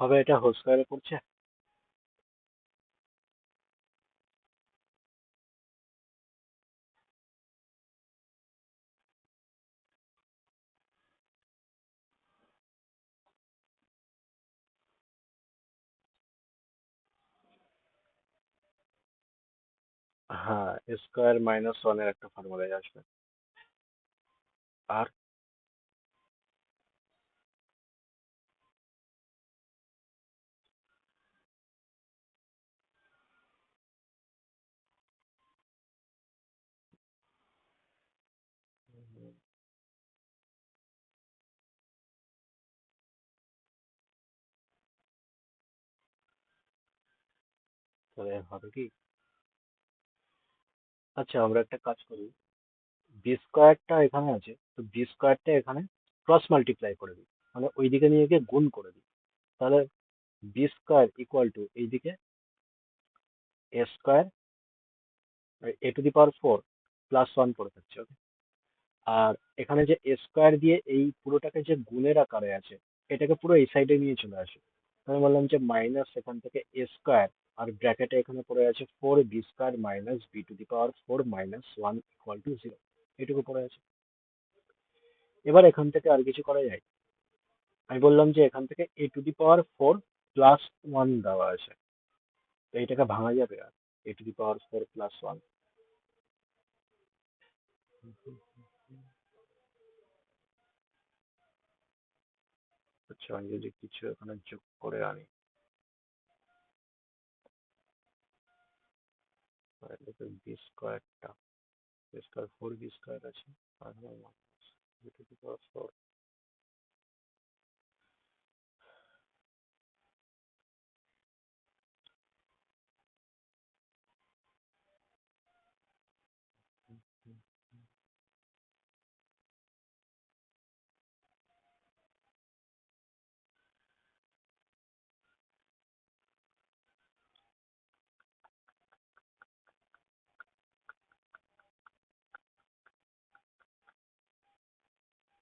হবে এটা হোল স্কোয়ারে পড়ছে। হ্যাঁ, স্কোয়ার মাইনাস ওয়ানের একটা ফর্মুলায় আসবে। আর তাহলে হবে কি, আচ্ছা আমরা একটা কাজ করি, বি স্কোয়ারটা এখানে আছে, তো বি স্কোয়ারটা এখানে ক্রস মাল্টিপ্লাই করে দিই, মানে ওইদিকে নিয়ে গিয়ে গুণ করে দিই। তাহলে বি স্কোয়ার ইকুয়াল টু এইদিকে A square A to the power four plus one পড়ে থাকছে, ওকে। আর এখানে যে এ স্কোয়ার দিয়ে এই পুরোটাকে যে গুণের আকারে আছে, এটাকে পুরো এই সাইডে নিয়ে চলে আসে। আমি বললাম যে মাইনাস এখান থেকে এ স্কোয়ার, আর ব্র্যাকেটে এখানে পড়ে আছে four B square minus B to the power four minus one equal to zero, এটুকু পড়ে আছে। এবার এখান থেকে আর কিছু করা যায়? আমি বললাম যে এখান থেকে A to the power four plus one দেওয়া আছে, তো এটাকে ভাঙা যাবে আর, A to the power four plus one. আচ্ছা আমি যদি কিছু এখানে যোগ করে আনি, তাহলে তো বি স্কোয়ারটা, B square four B square আছে, আর minus B to the power four.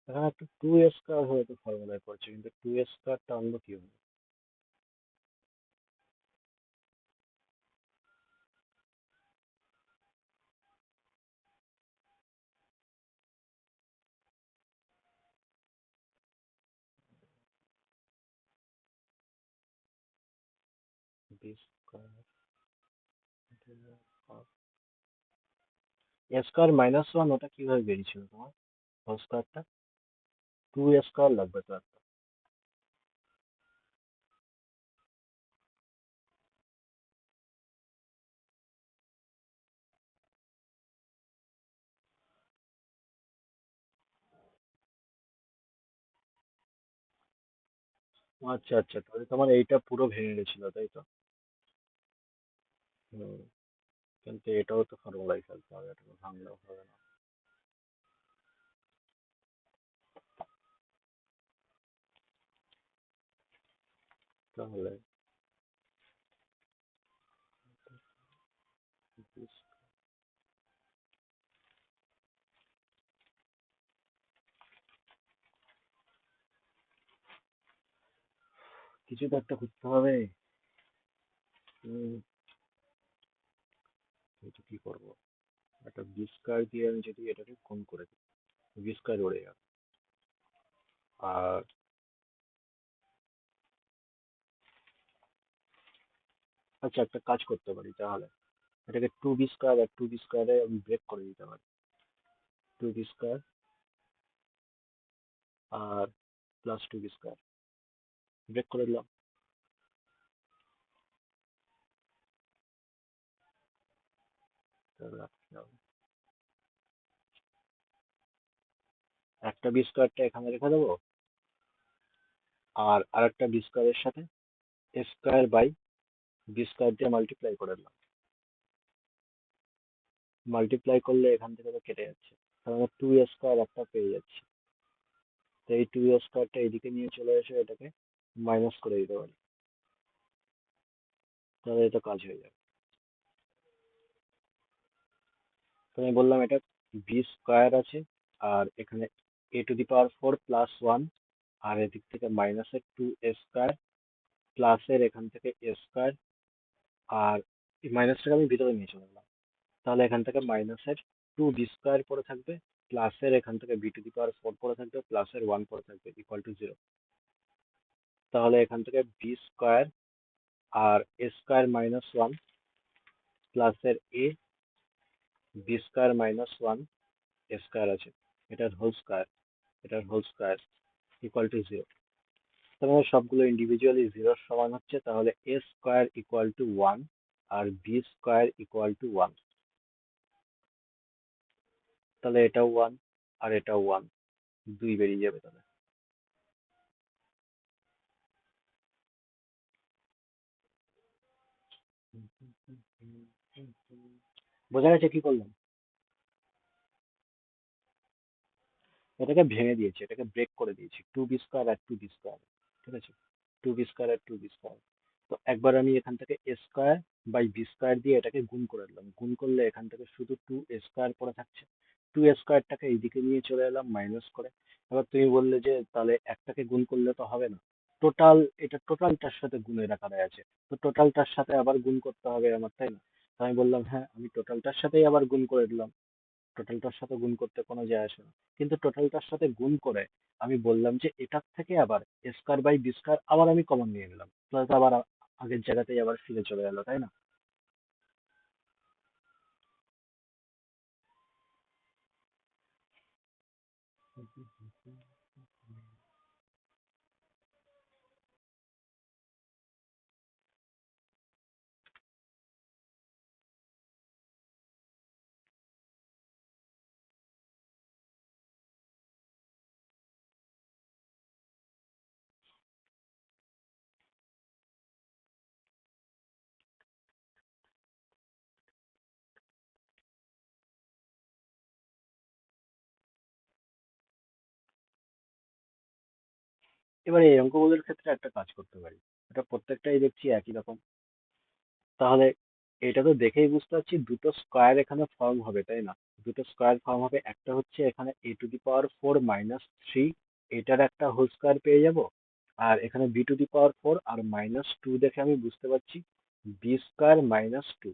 এখানে একটা টু স্কোয়ার হয়তো ফর্মুলায় পড়ছে, কিন্তু টু স্কোয়ারটা আনবো কি হবে? বি স্কোয়ার এ স্কোয়ার মাইনাস ওয়ান, ওটা কিভাবে বেরিয়েছিল তোমার হোল স্কোয়ারটা? টু স্কোয়ার লাগবে তো একটা। আচ্ছা আচ্ছা, তাহলে তোমার এইটা পুরো ভেঙে গেছিল তাই তো? হুম, কিন্তু এটাও তো ফর্মুলায় ফেলতে হবে, এটাকে ভাঙলেও হবে না। তাহলে কিছু তো একটা করতে হবে। কিন্তু কি করবো, একটা বি স্কোয়ার দিয়ে আমি যদি এটাকে গুণ করে দিই, বি স্কোয়ার উড়ে যাবে। আর আচ্ছা একটা কাজ করতে পারি তাহলে, এটাকে টু বি স্কোয়ার আর টু বি স্কোয়ারে আমি ব্রেক করে দিতে পারি। টু বি স্কোয়ার আর plus two B square break করে দিলাম। তাহলে আর কি হবে? একটা বি স্কোয়ারটা এখানে রেখে দেবো, আর আরেকটা বি স্কোয়ারের সাথে এ স্কোয়ার বাই বি স্কোয়ার দিয়ে মাল্টিপ্লাই করে দিলাম। মাল্টিপ্লাই করলে এখান থেকে তো কেটে যাচ্ছে, তাহলে টু স্কোয়ার একটা পেয়ে যাচ্ছি। তো এই টু স্কোয়ারটা এদিকে নিয়ে চলে এসে এটাকে মাইনাস করে দিতে পারি, তাহলে এটা কাজ হয়ে যাবে। তো আমি বললাম এটা বি স্কোয়ার আছে, আর এখানে A to the power four plus one, আর এদিক থেকে মাইনাসের টু স্কোয়ার প্লাসের এখান থেকে এ স্কোয়ার, আর মাইনাসটাকে আমি ভিতরে নিয়ে চলে গেলাম, তাহলে এখান থেকে মাইনাসের 2b² পড়ে থাকবে, প্লাসের এখান থেকে b⁴ পড়ে থাকবে, প্লাসের 1 পড়ে থাকবে, ইকুয়াল টু 0। তাহলে এখান থেকে b² আর a² - 1 প্লাসের b² - 1 স্কোয়ার আছে, এটার হোল স্কোয়ার, ইকুয়াল টু 0। তাহলে সবগুলো ইন্ডিভিজুয়ালি 0 সমান হচ্ছে, তাহলে a² ইকুয়াল টু 1 আর b² ইকুয়াল টু 1। তাহলে এটাও 1 আর এটাও 1, 2 বেরিয়ে যাবে তাহলে। বোঝা গেছে কি করলাম? এটাকে ভেঙে দিয়েছি, এটাকে ব্রেক করে দিয়েছি, 2b² আর 2b², ঠিক আছে, 2b² আর 2b²। তো একবার আমি এখান থেকে a² বাই b² দিয়ে এটাকে গুণ করে দিলাম, গুণ করলে এখান থেকে শুধু 2a² পড়ে থাকছে, 2a²টাকে এইদিকে নিয়ে চলে এলাম মাইনাস করে। এবার তুমি বললে যে তাহলে একটাকে গুণ করলে তো হবে না, টোটাল, এটা টোটালটার সাথে গুণের আকারে আছে, তো টোটালটার সাথে আবার গুণ করতে হবে আমার, তাই না? তো আমি বললাম হ্যাঁ, আমি টোটালটার সাথেই আবার গুণ করে দিলাম, টোটালটার সাথে গুণ করতে কোনো যায় আসে না, কিন্তু টোটালটার সাথে গুণ করে আমি বললাম যে এটার থেকে আবার a² বাই b² আবার আমি কমন নিয়ে নিলাম, তাহলে তো আবার আগের জায়গাতেই আবার ফিরে চলে গেল, তাই না? এবার এই অঙ্কগুলোর ক্ষেত্রে একটা কাজ করতে পারি, এটা প্রত্যেকটাই দেখছি একই রকম, তাহলে এটা তো দেখেই বুঝতে পারছি দুটো স্কোয়ার এখানে ফর্ম হবে, তাই না? দুটো স্কোয়ার ফর্ম হবে, একটা হচ্ছে এখানে a⁴ - 3, এটার একটা হোল স্কোয়ার পেয়ে যাব, আর এখানে b⁴ আর -2 দেখে আমি বুঝতে পারছি b²-2,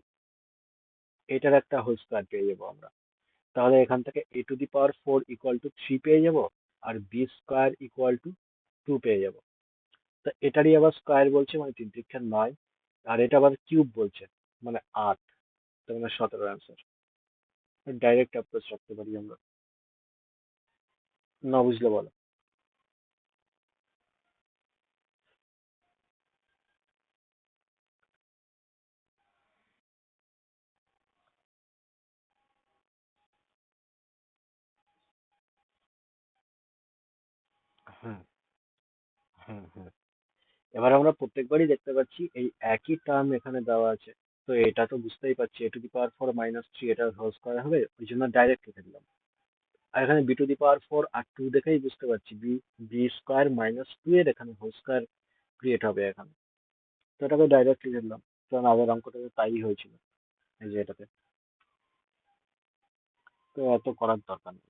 এটার একটা হোল স্কোয়ার পেয়ে যাবো আমরা। তাহলে এখান থেকে a⁴ ইকুয়াল টু 3 পেয়ে যাব, আর b² ইকুয়াল টু 2 পেয়ে যাব। তা এটারই আবার স্কোয়ার বলছে, মানে 3×9, আর এটা আবার কিউব বলছে, মানে 8, তার মানে 17 অ্যান্সার। ডাইরেক্ট অ্যাপ্রোচ রাখতে পারি আমরা। না বুঝলে বলো। হ্যাঁ, হ্যাঁ, হ্যাঁ। এবার আমরা প্রত্যেকবারই দেখতে পাচ্ছি এই একই টার্ম এখানে দেওয়া আছে, তো এটা তো বুঝতেই পারছি a⁴ - 3 এটার হোল স্কোয়ার হবে, ওই জন্য ডাইরেক্ট লিখে দিলাম। আর এখানে b⁴ আর 2 দেখেই বুঝতে পারছি b² - 2 এর এখানে হোল স্কোয়ার ক্রিয়েট হবে এখানে, তো এটাকে ডাইরেক্ট লিখে দিলাম, কারণ আগের অঙ্কটাতে তাই হয়েছিল, এই যে এটাতে, তো এত করার দরকার নেই।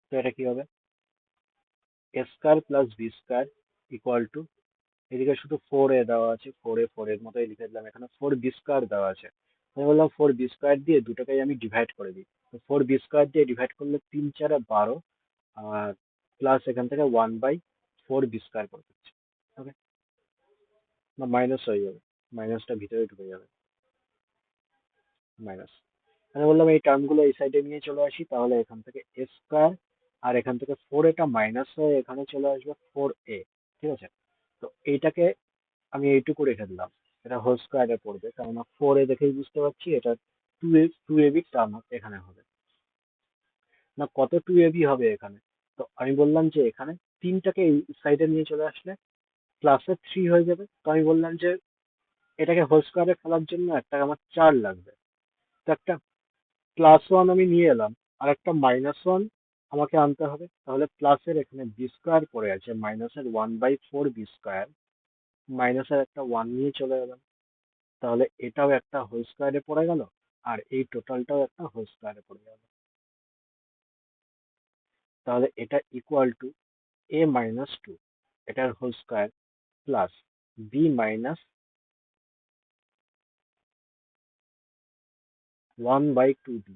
তো এটা কি হবে? a² + b² ইকুয়াল টু, এদিকে শুধু 4a দেওয়া আছে, 4 এর মতোই লিখে দিলাম, এখানে 4b² দেওয়া আছে, আমি বললাম 4b² দিয়ে দুটোকেই আমি ডিভাইড করে দিই, তো 4b² দিয়ে ডিভাইড করলে 3×4 = 12, আর প্লাস এখান থেকে 1/4b² করে দিচ্ছি। ওকে, না মাইনাস হয়ে যাবে, মাইনাসটা ভিতরে ঢুকে যাবে, মাইনাস। আমি বললাম এই টার্মগুলো এই সাইডে নিয়ে চলে আসি, তাহলে এখান থেকে a², আর এখান থেকে 4, এটা মাইনাস হয়ে এখানে চলে আসবে 4a, ঠিক আছে? তো এইটাকে আমি এইটুকু রেখে দিলাম, এটা হোল স্কোয়ারে পড়বে, কেননা 4a দেখেই বুঝতে পারছি এটা 2ab টার্ম এখানে হবে, না কত 2ab হবে এখানে। তো আমি বললাম যে এখানে তিনটাকে এই সাইডে নিয়ে চলে আসলে প্লাসের থ্রি হয়ে যাবে। তো আমি বললাম যে এটাকে হোল স্কোয়ারে ফেলার জন্য একটা আমার চার লাগবে। তো একটা প্লাস ওয়ান আমি নিয়ে এলাম, আর একটা মাইনাস ওয়ান আমাকে আনতে হবে। তাহলে প্লাসের এখানে বি স্কোয়ার পড়ে আছে, মাইনাসের 1/4 বি স্কোয়ার, মাইনাসের একটা ওয়ান নিয়ে চলে এলাম। তাহলে এটাও একটা হোল স্কোয়ারে পড়ে গেল, আর এই টোটালটাও একটা হোল স্কোয়ারে পড়ে গেল। তাহলে এটা ইকুয়াল টু a-2, এটার হোল স্কোয়ার, প্লাস b-1/2b,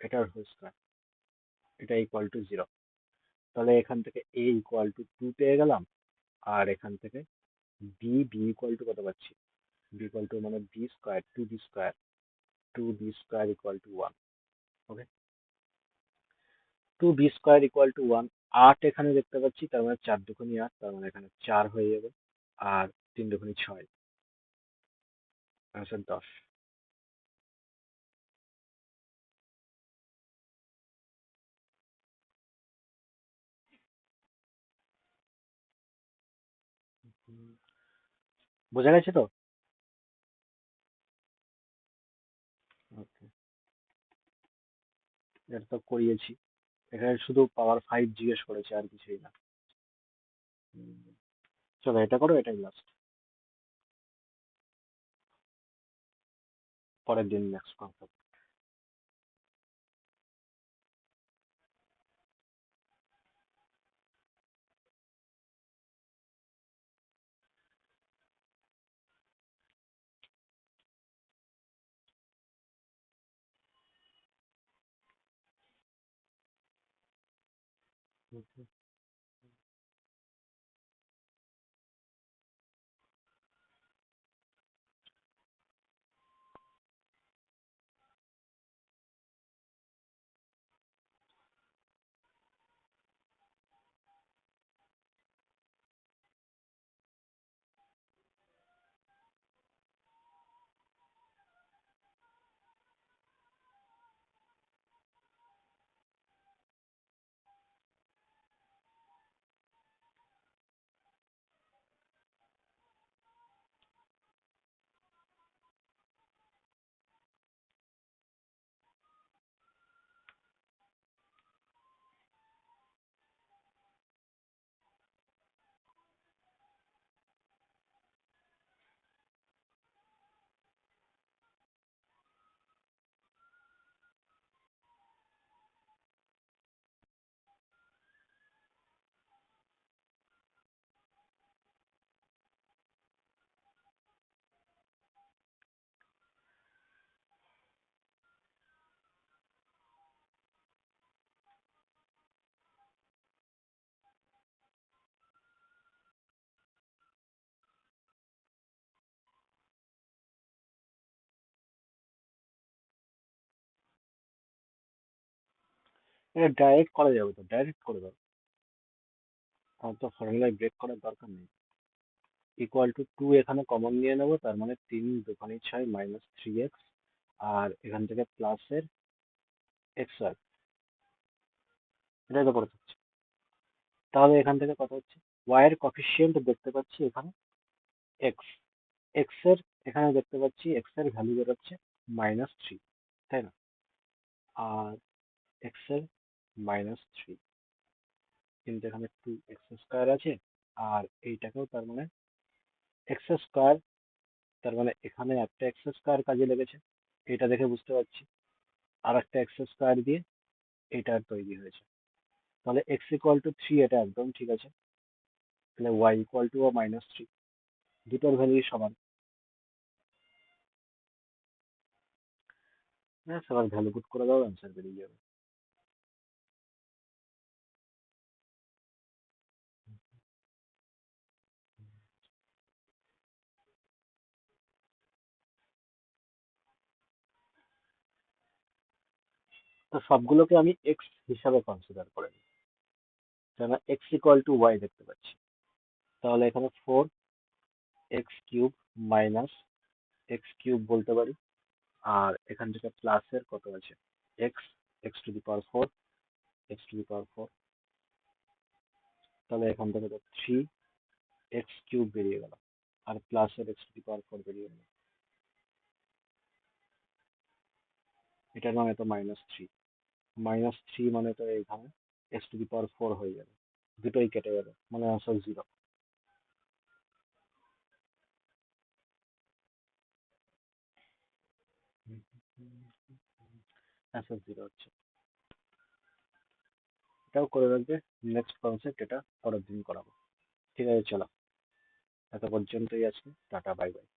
এটার হোল স্কোয়ার, এটা ইকুয়াল টু 0। তাহলে এখান থেকে a ইকুয়াল টু 2 পেয়ে গেলাম, আর এখান থেকে b ইকুয়াল টু কত পাচ্ছি, b ইকুয়াল টু মানে b square, 2b square, 2b square equal to 1। Okay, 2b square equal to 1। 8 এখানে দেখতে পাচ্ছি, তার মানে 4 দুগুণী 8, তার মানে এখানে 4 হয়ে যাবে। আর 3 দুগুণী 6, আনসার 10। বোঝা গেছে তো? ওকে, এটা তো করিয়েছি। এখানে শুধু পাওয়ার 5 জিজ্ঞেস করেছে, আর কিছুই না। হুম, চলো এটা করো, এটাই লাস্ট। পরের দিন নেক্সট কনসেপ্ট। এটা ডাইরেক্ট করা যাবে তো, ডাইরেক্ট করে দাও। আমার তো ফর্মুলায় ব্রেক করার দরকার নেই। ইকুয়াল টু 2 এখানে কমন নিয়ে নেবো, তার মানে 3 দুগুণী 6 -3x, আর এখান থেকে প্লাসের xy, এটাই তো করে থাকছে। তাহলে এখান থেকে কত হচ্ছে, y এর কফিসিয়েন্ট দেখতে পাচ্ছি এখানে x, x এর এখানে দেখতে পাচ্ছি x এর ভ্যালু বেরোচ্ছে -3, তাই না? আর x এর -3, কিন্তু এখানে 2x² আছে, আর এইটাকেও তার মানে x², তার মানে এখানে একটা x² কাজে লেগেছে, এটা দেখে বুঝতে পারছি। আর একটা x² দিয়ে এটা তৈরি হয়েছে। তাহলে x ইকুয়াল টু 3, এটা একদম ঠিক আছে। তাহলে y ইকুয়াল টু -3, দুটোর ভ্যালু সমান। হ্যাঁ, সবার ভ্যালু পুট করে দাও, অ্যান্সার বেরিয়ে যাবে। তো সবগুলোকে আমি x হিসাবে কনসিডার করে নিই, কেন x ইকুয়াল টু y দেখতে পাচ্ছি। তাহলে এখানে 4x³ -x³ বলতে পারি। আর এখান থেকে প্লাসের কত আছে, x, x to the power 4, x to the power 4, তাহলে এখান থেকে তো 3x³ বেরিয়ে গেল, আর প্লাস এর x⁴ বেরিয়ে গেল। এটার মানে তো -3, -3 মানে তো এখানে x⁴ হয়ে যাবে, দুটোই কেটে যাবে, মানে আনসার 0। আনসার 0 হচ্ছে। এটাও করে রাখবে, নেক্সট কনসেপ্ট এটা পরের দিন করাবো। ঠিক আছে, চলো, এত পর্যন্তই আজকে, টাটা, বাই বাই।